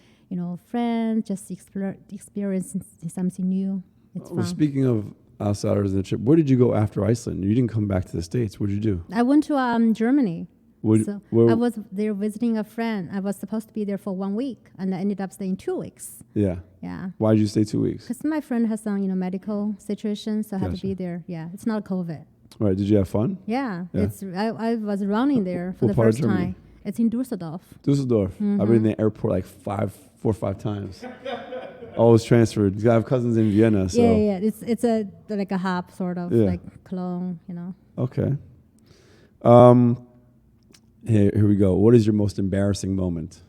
friends, just experiencing something new. It's Well, fun. speaking of Outsiders and the trip, where did you go after Iceland? You didn't come back to the States. What did you do? I went to Germany. So where- I was there visiting a friend. I was supposed to be there for 1 week, and I ended up staying 2 weeks. Yeah. Yeah, Why did you stay 2 weeks? because my friend has some medical situation, so I had to Gotcha. be there. Yeah, it's not COVID. All right. Did you have fun? Yeah, Yeah. I was running there for What the part of first Germany? time. It's in Dusseldorf. Dusseldorf. I've been in the airport like 4 or 5 times. Always transferred. I have cousins in Vienna, so Yeah. It's like a hub sort of Yeah. like Cologne. okay. Here we go. What is your most embarrassing moment?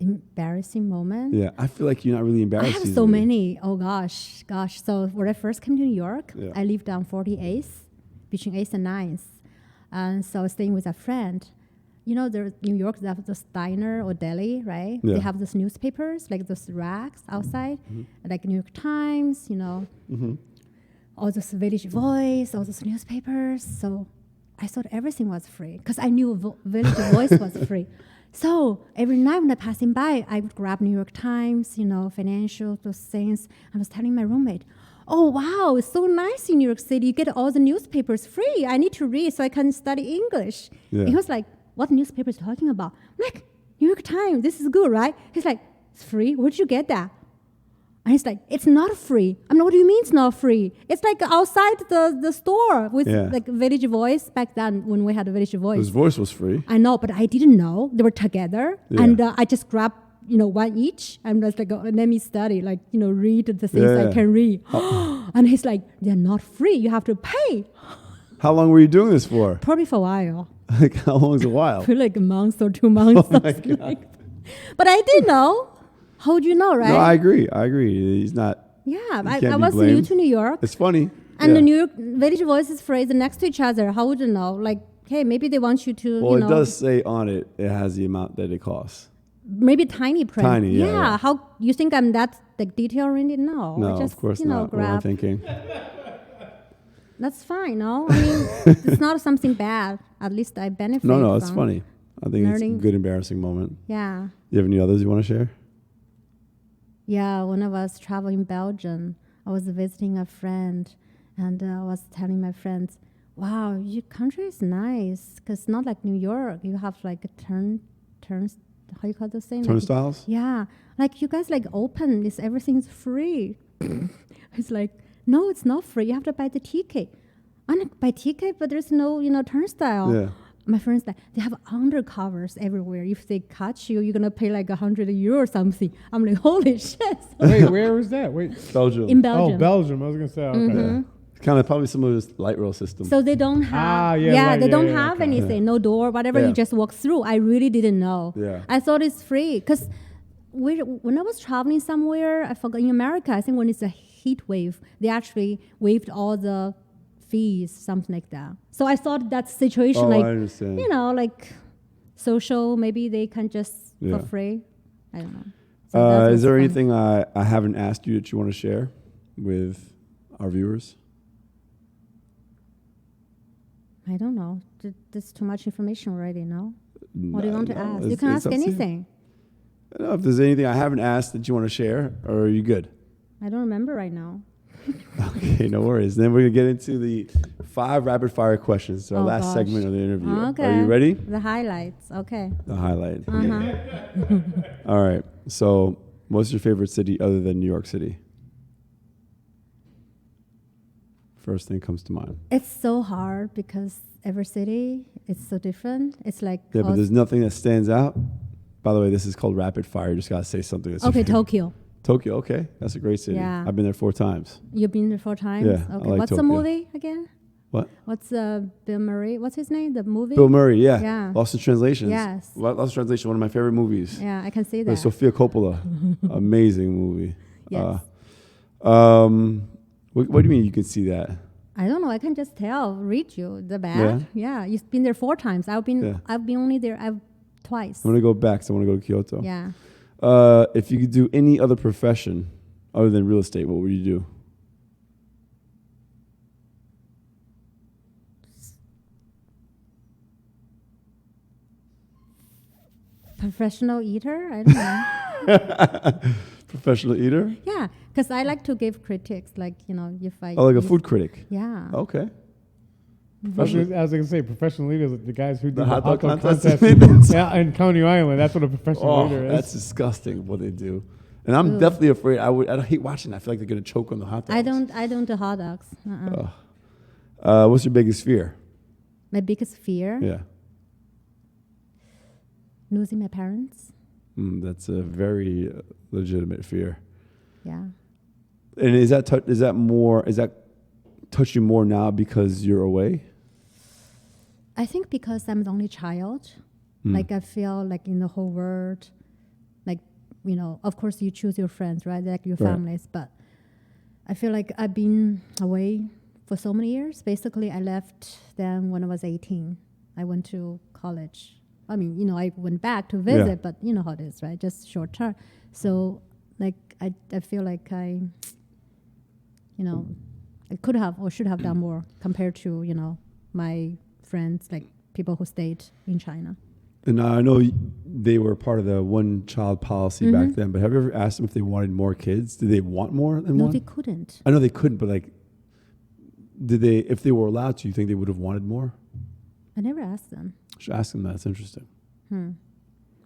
Embarrassing moment. Yeah, I feel like you're not really I embarrassed. have so easily. many. Oh gosh. So when I first came to New York, Yeah. I lived on 48th, between 8th and 9th. And so I was staying with a friend. There's New York, they have this diner or deli, right? Yeah. They have those newspapers, like those racks outside, like New York Times, all those Village Voice, all those newspapers. So I thought everything was free because I knew Village Voice was free. So every night when I passing by, I would grab New York Times, financial, those things. I was telling my roommate, oh, wow, it's so nice in New York City. You get all the newspapers free. I need to read so I can study English. Yeah. He was like, what newspaper is talking about? I'm like, New York Times, this is good, right? He's like, it's free? Where'd you get that? And he's like, it's not free. I'm like, what do you mean it's not free? It's like outside the store with Yeah. like Village Voice back then when we had a Village Voice. His voice was free. I know, but I didn't know. They were together. Yeah. And I just grabbed, one each. And I was like, let me study, read the things Yeah. I can read. And he's like, they're not free. You have to pay. How long were you doing this for? Probably for a while. Like how long is a while? For like a month or 2 months. Oh my something God. like that. But I did know. How would you know, right? No, I agree. He's not. Yeah, I can't be was new blamed. to New York. It's funny. And yeah. the New York Village Voice is phrased next to each other. How would you know? Like, hey, maybe they want you to, Well, it does say on it. It has the amount that it costs. maybe tiny print. Tiny, yeah. How you think I'm that the detail oriented? No. No, I just, of course you know, not. What am I grab. thinking? That's fine, no? I mean, it's not something bad. At least I benefit No, it's from funny. I think it's learning. a good embarrassing moment. Yeah. You have any others you want to share? Yeah, when I was traveling in Belgium, I was visiting a friend, and I was telling my friends, wow, your country is nice, because not like New York. You have like a turns, how you call those things? Turnstiles? Yeah, like you guys like open, everything's free. It's like, no, it's not free. You have to buy the ticket. I'm like, buy ticket, but there's no, turnstile. Yeah. My friends like, they have undercovers everywhere. If they catch you, you're gonna pay like €100 or something. I'm like, holy shit. Wait, where was that? Wait. Belgium. In Belgium. Oh, Belgium. I was gonna say. Okay. Yeah. Kind of probably some of this light rail system. So they don't have, they don't have anything, no door, whatever. You just walk through. I really didn't know. Yeah. I thought it's free because when I was traveling somewhere, I forgot in America. I think when it's a heat wave, they actually waived all the fees, something like that. So I thought that situation, I understand. like social, maybe they can just for free. I don't know. So is there anything I haven't asked you that you want to share with our viewers? I don't know. There's too much information already, no? What do you want to ask? You can it's ask up to you. anything. I don't know if there's anything I haven't asked that you want to share, or are you good? I don't remember right now. Okay, no worries. Then we're going to get into the 5 rapid fire questions, our last gosh. segment of the interview. Okay. Are you ready? The highlights. Okay. The highlight. Uh-huh. All right. So, what's your favorite city other than New York City? First thing comes to mind. It's so hard because every city is so different. It's like Yeah, but there's nothing that stands out. By the way, this is called rapid fire. You just got to say something that's your favorite. Tokyo. Tokyo, okay. That's a great city. Yeah. I've been there 4 times. You've been there 4 times? Yeah, I Okay. like What's the Tokyo. movie again? What? What's Bill Murray? What's his name? The movie? Bill Murray, yeah. Yeah. Lost in Translation. Yes. Lost in Translation, one of my favorite movies. Yeah, I can see With that. Sofia Coppola. Amazing movie. Yes. What do you mean you can see that? I don't know. I can just read you the bad. Yeah. You've been there 4 times. I've been only there twice. I'm going to go back, so I want to go to Kyoto. Yeah. If you could do any other profession other than real estate, what would you do? Professional eater? I don't know. Professional eater? Yeah, because I like to give critiques, like, if I... Oh, like a food critic? Yeah. Okay. I was going to say professional leaders, the guys who do The hot dog contest? yeah, in Coney Island. That's what a professional leader is. That's disgusting what they do. And I'm definitely afraid. I hate watching that. I feel like they're going to choke on the hot dogs. I don't do hot dogs. What's your biggest fear? My biggest fear? Yeah. Losing my parents. That's a very legitimate fear. Yeah. And is that touch you more now because you're away? I think because I'm the only child. Like I feel like in the whole world, like, of course you choose your friends, right? Like your families, but I feel like I've been away for so many years. Basically, I left them when I was 18. I went to college. I mean, I went back to visit, but you know how it is, right? Just short term. So, like, I feel like I could have or should have done more compared to, my friends, like people who stayed in China. And I know they were part of the one-child policy back then, but have you ever asked them if they wanted more kids? Did they want more than one? No, they couldn't. I know they couldn't, but like, if they were allowed to, you think they would have wanted more? I never asked them. Should ask them that. It's interesting.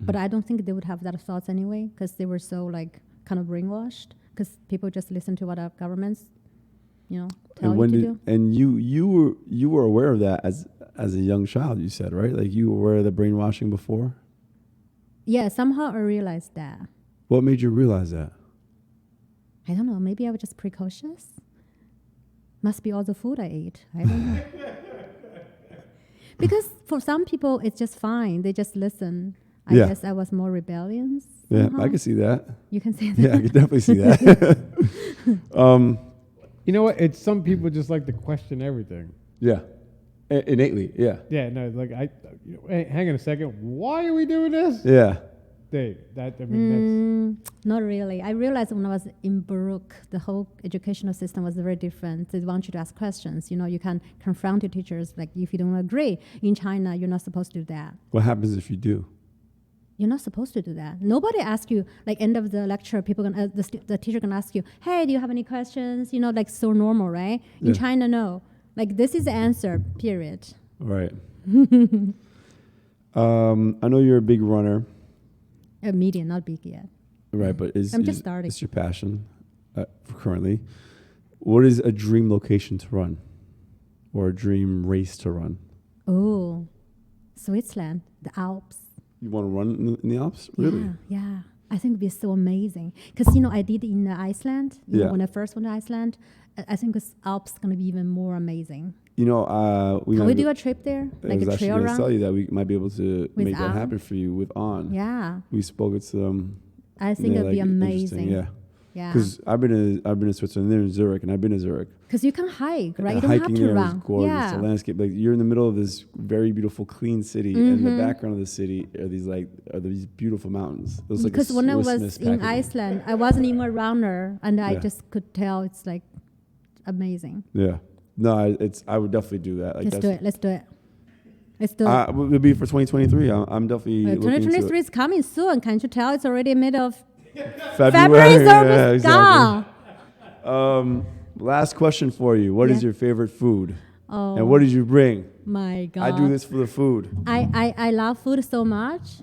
But I don't think they would have that thoughts anyway, because they were so like kind of brainwashed. Because people just listen to what our governments, tell you to do. And you were aware of that as a young child. You said, right? Like you were aware of the brainwashing before. Yeah, somehow I realized that. What made you realize that? I don't know. Maybe I was just precocious. Must be all the food I ate. I don't know. Because for some people, it's just fine. They just listen. I guess I was more rebellious. Yeah, somehow. I can see that. You can see that? Yeah, I can definitely see that. You know what? It's some people just like to question everything. Yeah, innately, yeah. Yeah, no, like hey, hang on a second. Why are we doing this? Yeah. day. That I mean, Not really. I realized when I was in Baruch, the whole educational system was very different. They want you to ask questions. You know, you can confront your teachers, like if you don't agree. In China, you're not supposed to do that. What happens if you do? You're not supposed to do that. Nobody asks you, like end of the lecture, the teacher can ask you, hey, do you have any questions? You know, like so normal, right? In Yeah. China, no. Like this is the answer, period. All right. I know you're a big runner, Medium, not big yet. right? But I'm just starting. It's your passion currently. What is a dream location to run, or a dream race to run? Oh, Switzerland, the Alps. You want to run in the Alps? Really? Yeah. I think it'd be so amazing. Because, you know, I did in Iceland. You know, Yeah. when I first went to Iceland, I think this Alps going to be even more amazing. You know, Can we do a trip there? I Like was a actually trail going to run? tell you that we might be able to With make that On? happen for you with On. Yeah. We spoke it to them. I think it'd be interesting, amazing. Yeah. Yeah. Because I've been to Switzerland, they're in Zurich, and I've been to Zurich. Because you can hike, right? You don't Hiking have to there run. is gorgeous. Yeah. The landscape, like you're in the middle of this very beautiful, clean city, and in the background of the city are these beautiful mountains. It was like a Because when I Swiss was Miss in packaging. Iceland, I wasn't even a runner, and I Yeah. just could tell it's like amazing. Yeah. No, I would definitely do that. Like Let's do it. Let's do it. Let's do it. It'll be for 2023. I'm definitely looking into 2023 it. is coming soon. Can't you tell? It's already mid of February. February. Is Yeah, almost exactly. gone. Last question for you. What is Yeah. your favorite food? Oh And what did you bring? my God. I do this for the food. I love food so much.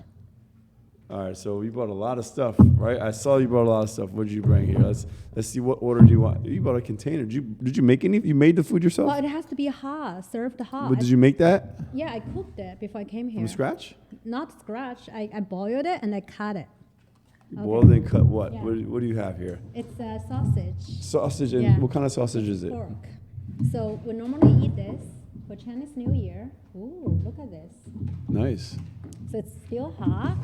All right, so you brought a lot of stuff, right? I saw you brought a lot of stuff. What did you bring here? Let's see, what order do you want? You brought a container. Did you make any? You made the food yourself? Well, it has to be hot, served hot. But did you make that Yeah, I cooked it before I came here. from scratch? Not scratch. I boiled it and I cut it. You Okay. boiled and cut what? Yeah. What do you have here? It's a sausage. Sausage, and Yeah. what kind of sausage is it? Pork. So we normally eat this for Chinese New Year. Ooh, look at this. Nice. So it's still hot.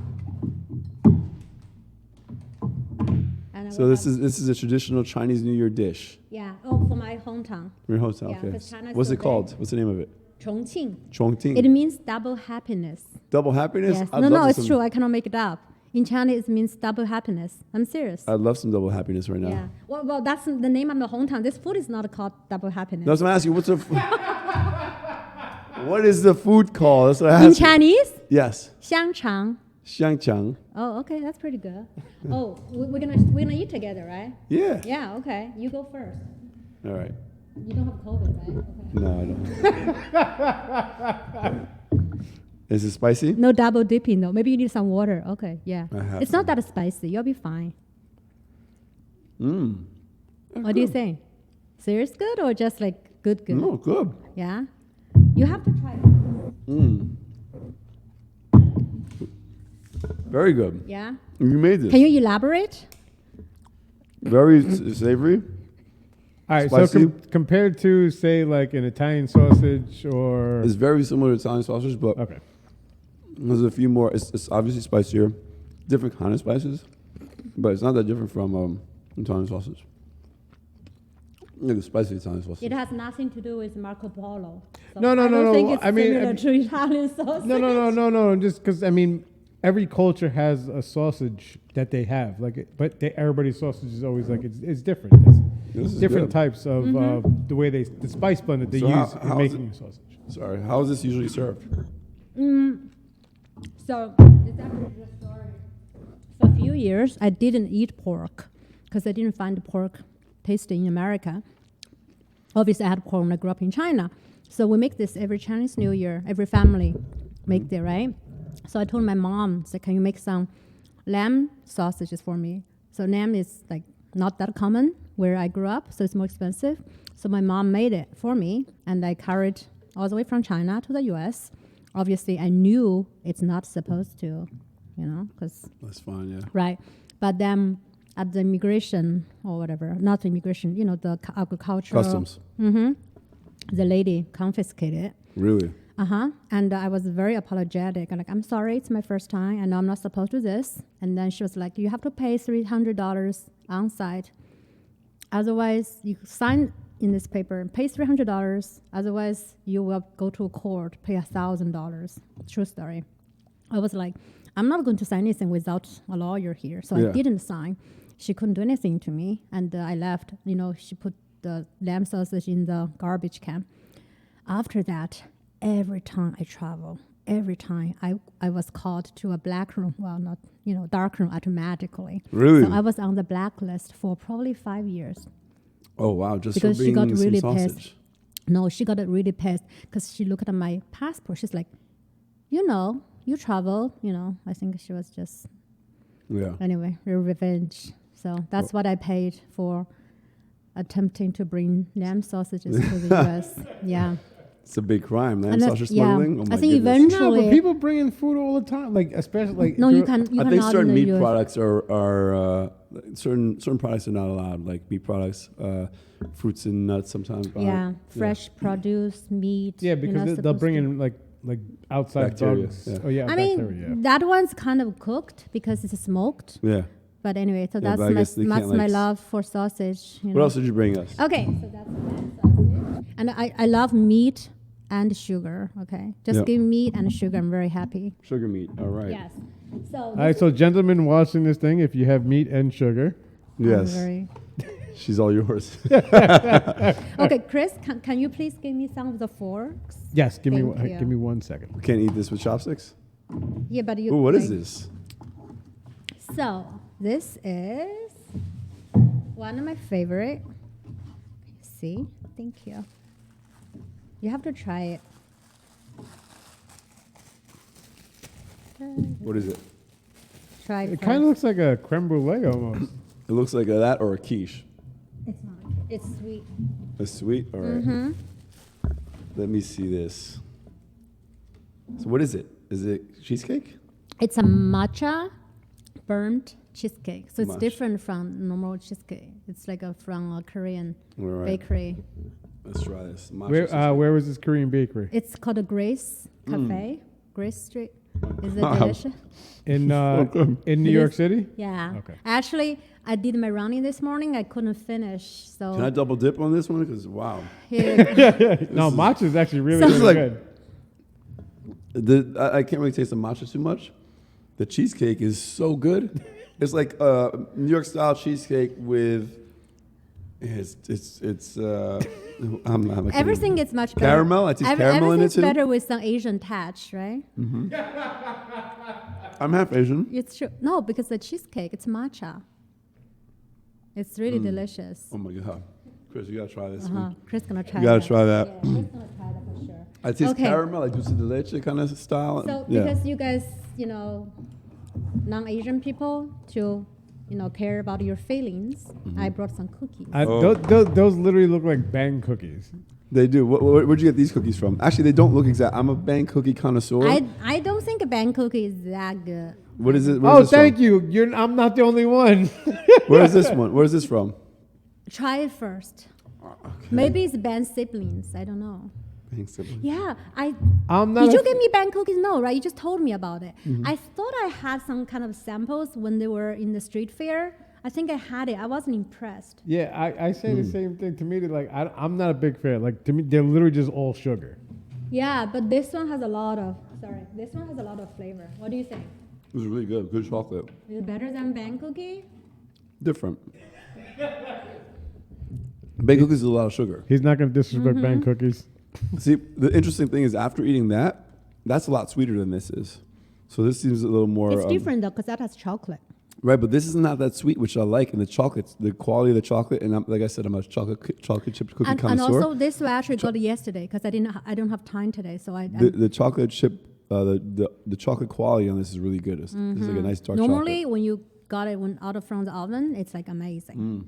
And I So will this have- is a traditional Chinese New Year dish. Yeah. Oh, for my hometown, From your hotel, Yeah, okay. 'cause China's What's so it called? big. What's the name of it? Chongqing. Chongqing. It means double happiness. Double happiness? Yes. I'd No, love it's some- true. I cannot make it up. In China, it means double happiness. I'm serious. I'd love some double happiness right now. Yeah. Well, that's the name of the hometown. This food is not called double happiness. That's what I'm asking. What's the what is the food called? That's what I In asked. Chinese, Yes. 香肠. Xiangqiang. Oh, okay, that's pretty good. Oh, we're gonna eat together, right? Yeah. Yeah. Okay, you go first. All right. You don't have COVID, right? Okay. No, I don't. Is it spicy? No double dipping though. Maybe you need some water. Okay, yeah. I have It's not that spicy. You'll be fine. Mmm. What do you think? Serious good or just like good? No, good. Yeah. You have to try it. Mmm. Very good. Yeah. You made this. Can you elaborate? Very savory. all right. Spicy? So compared to say like an Italian sausage or It's very similar to Italian sausage, but okay. there's a few more. It's obviously spicier, different kind of spices, but it's not that different from Italian sausage. Like a spicy Italian sausage. It has nothing to do with Marco Polo. So No, no, I no, don't no. think it's I mean, similar to Italian sausage. No. Just because I mean, every culture has a sausage that they have. But everybody's sausage is always like it's different. This is Different good. types of the way the spice blend that they So use how in is making it- a sausage. Sorry, how is this usually served? So it's actually the story. For a few years, I didn't eat pork because I didn't find pork tasty in America. Obviously, I had pork when I grew up in China. So we make this every Chinese New Year. Every family make it, right? So I told my mom, so can you make some lamb sausages for me? So lamb is like not that common where I grew up, so it's more expensive. So my mom made it for me, and I carried all the way from China to the U.S. Obviously, I knew it's not supposed to, because That's fine, yeah. right. But then at the immigration or whatever, not immigration, the agricultural Customs. the lady confiscated. Really? And I was very apologetic. I'm like, I'm sorry, it's my first time. I know I'm not supposed to do this. And then she was like, you have to pay $300 on site. Otherwise, you sign in this paper and pay $300. Otherwise, you will go to court, pay $1,000. True story. I was like, I'm not going to sign anything without a lawyer here. So I didn't sign. She couldn't do anything to me. And I left. She put the lamb sausage in the garbage can. After that, every time I travel, every time I was called to a black room. Well, not, dark room automatically. Really? So I was on the blacklist for probably 5 years. Oh, wow. Just Because for she got being really some sausage. pissed. No, she got really pissed because she looked at my passport. She's like, you travel, I think she was just, anyway, revenge. So that's what I paid for attempting to bring lamb sausages to the U.S. Yeah. It's a big crime. Lamb And sausage smuggling? Oh, my I think goodness. eventually. No, but people bring in food all the time, like especially like. No, you can. I think cannot certain in the meat US. products are certain products are not allowed, like meat products, fruits and nuts sometimes. Yeah, fresh produce, meat. Yeah, because they'll bring in like outside Bacteria, bugs. yeah. Oh yeah, I bacteria. mean, that one's kind of cooked because it's smoked. Yeah. But anyway, so Yeah, but I guess they that's can't, my like, love for sausage. What else did you bring us? Okay, so that's lamb sausage. And I love meat and sugar, okay? Just give me meat and sugar, I'm very happy. Sugar meat. All right. Yes. So All right, so gentlemen watching this thing, if you have meat and sugar, Yes. She's all yours. Okay, Chris, can you please give me some of the forks? yes, give Thank you. me 1 second. We can't eat this with chopsticks? Yeah, but you. Ooh, what is this? So this is one of my favorite. See, thank you. You have to try it. What is it? Try It first. kind of looks like a creme brulee almost. It looks like that or a quiche. It's not. It's sweet. It's sweet? All right. Mm-hmm. Let me see this. So what is it? Is it cheesecake? It's a matcha burnt cheesecake. So it's Matcha. different from normal cheesecake. It's like from a Korean All right. bakery. Let's try this. Matcha Where cheesecake. where was this Korean bakery? It's called a Grace Cafe, Grace Street. Is it Wow. delicious? In good. in New It York is- City? Yeah. Okay. Actually, I did my running this morning. I couldn't finish. So Can I double dip on this one? Because, wow. here, No, matcha is actually really, So- really This is good. I can't really taste the matcha too much. The cheesecake is so good. It's like New York style cheesecake with I'm a kid. everything is much better. Caramel? I taste caramel in it everything's too. better with some Asian touch, right? I'm half Asian. It's true. No, because the cheesecake, it's matcha. It's really delicious. Oh my god, Chris, you gotta try this. Uh-huh. Chris gonna try. You gotta that. try that. Yeah, Chris gonna try that for sure. I taste Okay. caramel, like dulce de leche kind of style. So yeah. because you guys, non-Asian people, to care about your feelings, I brought some cookies. Oh. Those literally look like bang cookies. They do. Where'd you get these cookies from? Actually, they don't look exact. I'm a bang cookie connoisseur. I don't think a bang cookie is that good. What is it? Oh, thank you. I'm not the only one. Where is this one? Where is this from? Try it first. Okay. Maybe it's bang siblings. I don't know. Bang sibling. Yeah, I'm not. Did you give me bang cookies? No, right? You just told me about it. I thought I had some kind of samples when they were in the street fair. I think I had it. I wasn't impressed. Yeah, I say the same thing. To me, they're like I'm not a big fan. Like to me, they're literally just all sugar. Yeah, but this one has a lot of flavor. What do you think? It was really good. Good chocolate. Is it better than bang cookie? Different. Bang cookies is a lot of sugar. He's not going to disrespect bang cookies. See, the interesting thing is after eating that, that's a lot sweeter than this is. So this seems a little more. It's different though, because that has chocolate. Right, but this is not that sweet, which I like. And the chocolate, the quality of the chocolate, and like I said, I'm a chocolate chip cookie And connoisseur. also, this I actually got it yesterday because I don't have time today. So the chocolate chip, the chocolate quality on this is really good. It's like a nice dark normally chocolate. when you got it out from the oven, it's like amazing.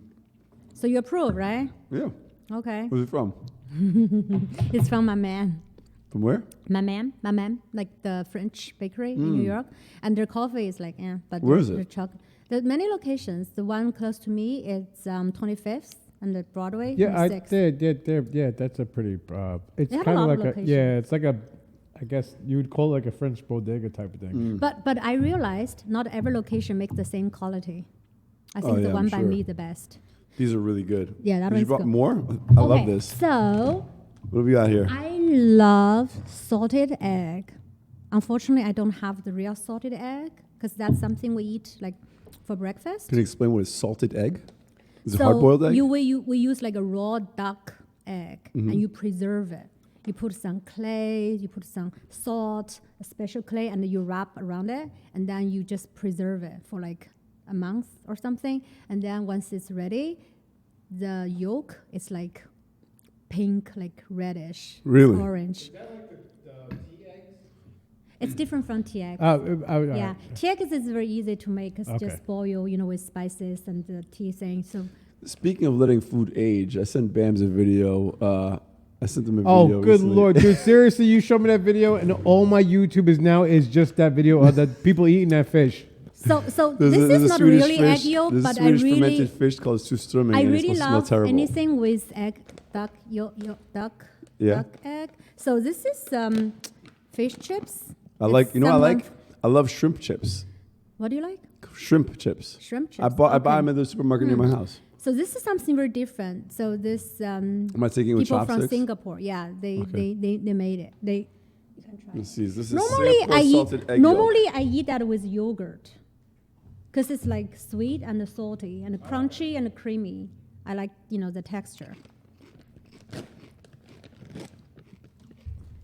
So you approve, right? Yeah. Okay. Where's it from? It's from my man. From where? My man, like the French bakery in New York, and their coffee is like, but Where is their it? chocolate. There are many locations. The one close to me is 25th and the Broadway. Yeah, 26th. yeah, that's a pretty. It's They have a kind of lot of like it's like I guess you would call it like a French bodega type of thing. But I realized not every location makes the same quality. I think Oh, the yeah, one I'm by sure. me the best. These are really good. Yeah, that You one's brought good. more? I love this. So What do we got here? I love salted egg unfortunately, I don't have the real salted egg because that's something we eat like for breakfast. Can you explain what is salted egg? Is it So hard-boiled egg? we use like a raw duck egg and you preserve it. You put some clay, you put some salt, a special clay, and you wrap around it, and then you just preserve it for like a month or something. And then once it's ready, the yolk is like pink, like reddish, Really? orange. Is that like the tea eggs? It's different from tea eggs. Yeah. Tea eggs is very easy to make. It's Okay. just boil, with spices and the tea thing. So Speaking of letting food age, I sent Bams a video. I sent them a Oh, video good recently. Lord, dude! Seriously, you showed me that video, and all my YouTube is just that video of the people eating that fish. So There's this a- there's is a not Swedish really fish- egg yolk, there's a but I Swedish really, fermented fish called surströmming, I and really it's supposed to smell love terrible. anything with duck egg. So this is fish chips. I like, It's I love shrimp chips. What do you like? Shrimp chips. Shrimp chips. I buy Okay. them at the supermarket near my house. So this is something very different. So this Am I taking it with people from chopsticks? Singapore, yeah, they made it. You can try. Let's see. This is Normally Singapore salted egg yolk. I eat that with yogurt, because it's like sweet and salty and crunchy and creamy. I like the texture.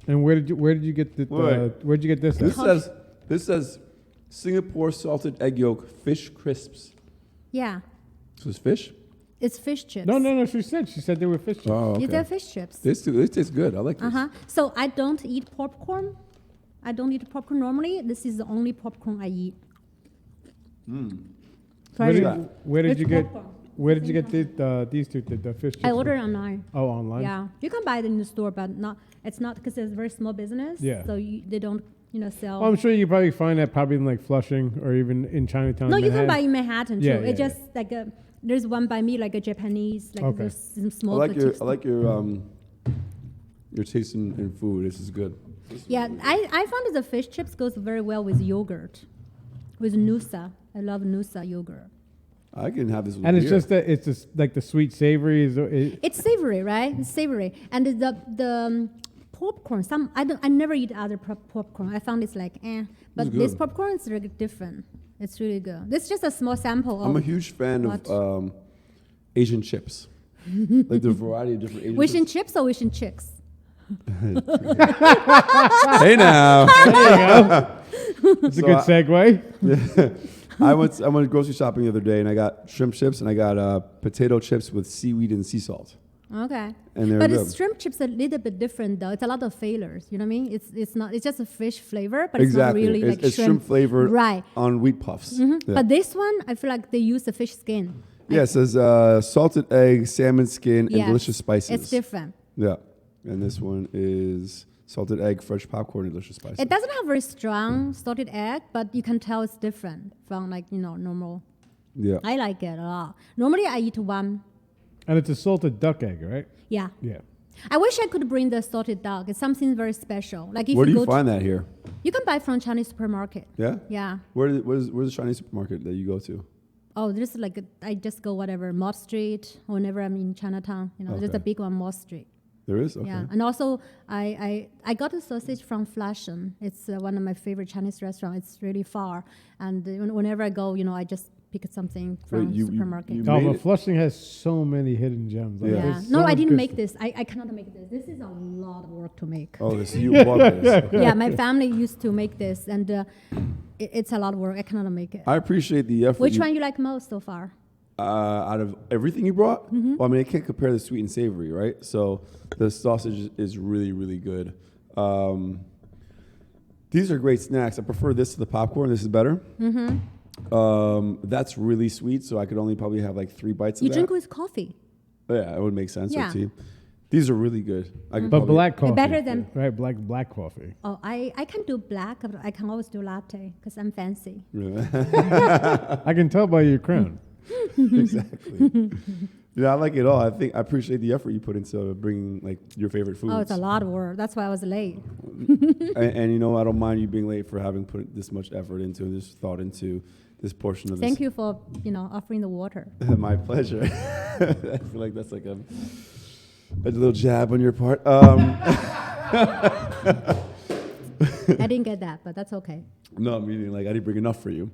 And where did you get the Wait. where'd you get this? At? This says Singapore salted egg yolk fish crisps. Yeah, So it's fish? it's fish chips. No. She said they were fish chips. Oh, These are okay. fish chips. This tastes good. I like this. So I don't eat popcorn. I don't eat popcorn normally. This is the only popcorn I eat. Try Where it. did, where did It's you get popcorn. where did you get these two the fish chips? I ordered online. Oh, online. Yeah, you can buy it in the store, but it's not because it's a very small business. Yeah. So they don't sell. Well, I'm sure you can probably find that probably in like Flushing or even in Chinatown. No, you can Manhattan. buy in Manhattan too. Yeah, It's yeah, just like there's one by me, like a Japanese, like Okay. there's some I small. like boutique your taste in food. This is good. Yeah, I found that the fish chips goes very well with yogurt, with Noosa. I love Noosa yogurt. I can have this with And it's beer. just that it's just like the sweet savory is It's savory, right? It's savory, and the popcorn. I never eat other popcorn. I found it's like but It's this good. popcorn is really different. It's really good. This is just a small sample I'm a of huge fan what? of Asian chips. Like the variety of different Asian wish and chips. chips or wish and chicks. Hey now. it's a So good I- segue. I went grocery shopping the other day and I got shrimp chips and I got potato chips with seaweed and sea salt. Okay. And they're But good. shrimp chips are a little bit different though. It's a lot of flavors. You know what I mean? It's not. It's just a fish flavor, but Exactly. it's not really It's like shrimp flavored Right. on wheat puffs. Yeah. But this one, I feel like they use the fish skin. Yeah, it says salted egg, salmon skin, and Yes. delicious spices. It's different. Yeah. And this one is salted egg, fresh popcorn, and delicious spices. It doesn't have very strong salted egg, but you can tell it's different from normal. Yeah. I like it a lot. Normally I eat one. And it's a salted duck egg, right? Yeah. Yeah. I wish I could bring the salted duck. It's something very special. Like if Where do you you go find that here? you can buy from Chinese supermarket. Yeah? Yeah. Where's the Chinese supermarket that you go to? Oh, there's I just go whatever, Mott Street, whenever I'm in Chinatown. There's a Okay. big one, Mott Street. There is? Okay. Yeah. And also, I got a sausage from Flushing. It's one of my favorite Chinese restaurants. It's really far. And whenever I go, I just pick something from you- supermarket. you Oh, made but it? Flushing has so many hidden gems. Like, Yeah. Yeah. there's No, so I much didn't good make stuff. this. I cannot make this. This is a lot of work to make. Oh, this you bought this. Okay. Yeah, my family used to make this, and it's a lot of work. I cannot make it. I appreciate the effort. Which one you like most so far? Out of everything you brought, Mm-hmm. well, I mean, I can't compare the sweet and savory, right? So the sausage is really, really good. These are great snacks. I prefer this to the popcorn. This is better. That's really sweet, so I could only probably have like 3 bites You of drink that. with coffee. Yeah, it would make sense. Yeah. Or tea. These are really good. I could But probably- black coffee. Better than- right, black coffee. Oh, I can do black, but I can always do latte because I'm fancy. I can tell by your crown. Exactly. Yeah, I like it all. I appreciate the effort you put into bringing like your favorite foods. Oh, it's a lot of work. That's why I was late. And I don't mind you being late for having put this much effort into and this thought into this portion of Thank this. you for offering the water. My pleasure. I feel like that's like a little jab on your part. I didn't get that, but that's okay. No, meaning like I didn't bring enough for you.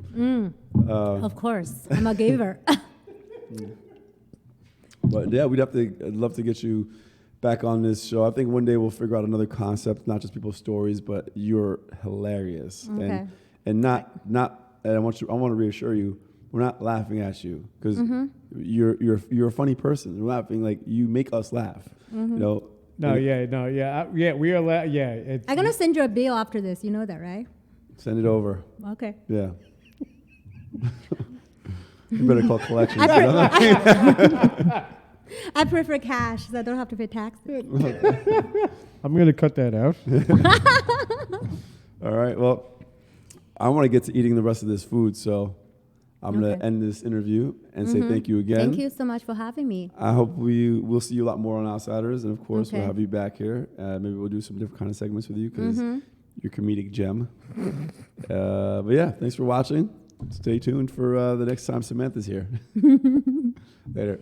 Of course, I'm a giver. But yeah, I'd love to get you back on this show. I think one day we'll figure out another concept, not just people's stories, but you're hilarious. Okay. And and I want to reassure you, we're not laughing at you because you're a funny person. We're laughing like you make us laugh. You know. We are I'm gonna send you a bill after this. You know that, right? Send it over. Okay. Yeah. You better call collections. I prefer cash, so I don't have to pay taxes. I'm going to cut that out. All right. Well, I want to get to eating the rest of this food, so I'm going to end this interview and say thank you again. Thank you so much for having me. I hope we'll see you a lot more on Outsiders, and of course we'll Okay. have you back here. Maybe we'll do some different kind of segments with you because you're a comedic gem. But yeah, thanks for watching. Stay tuned for the next time Samantha's here. Later.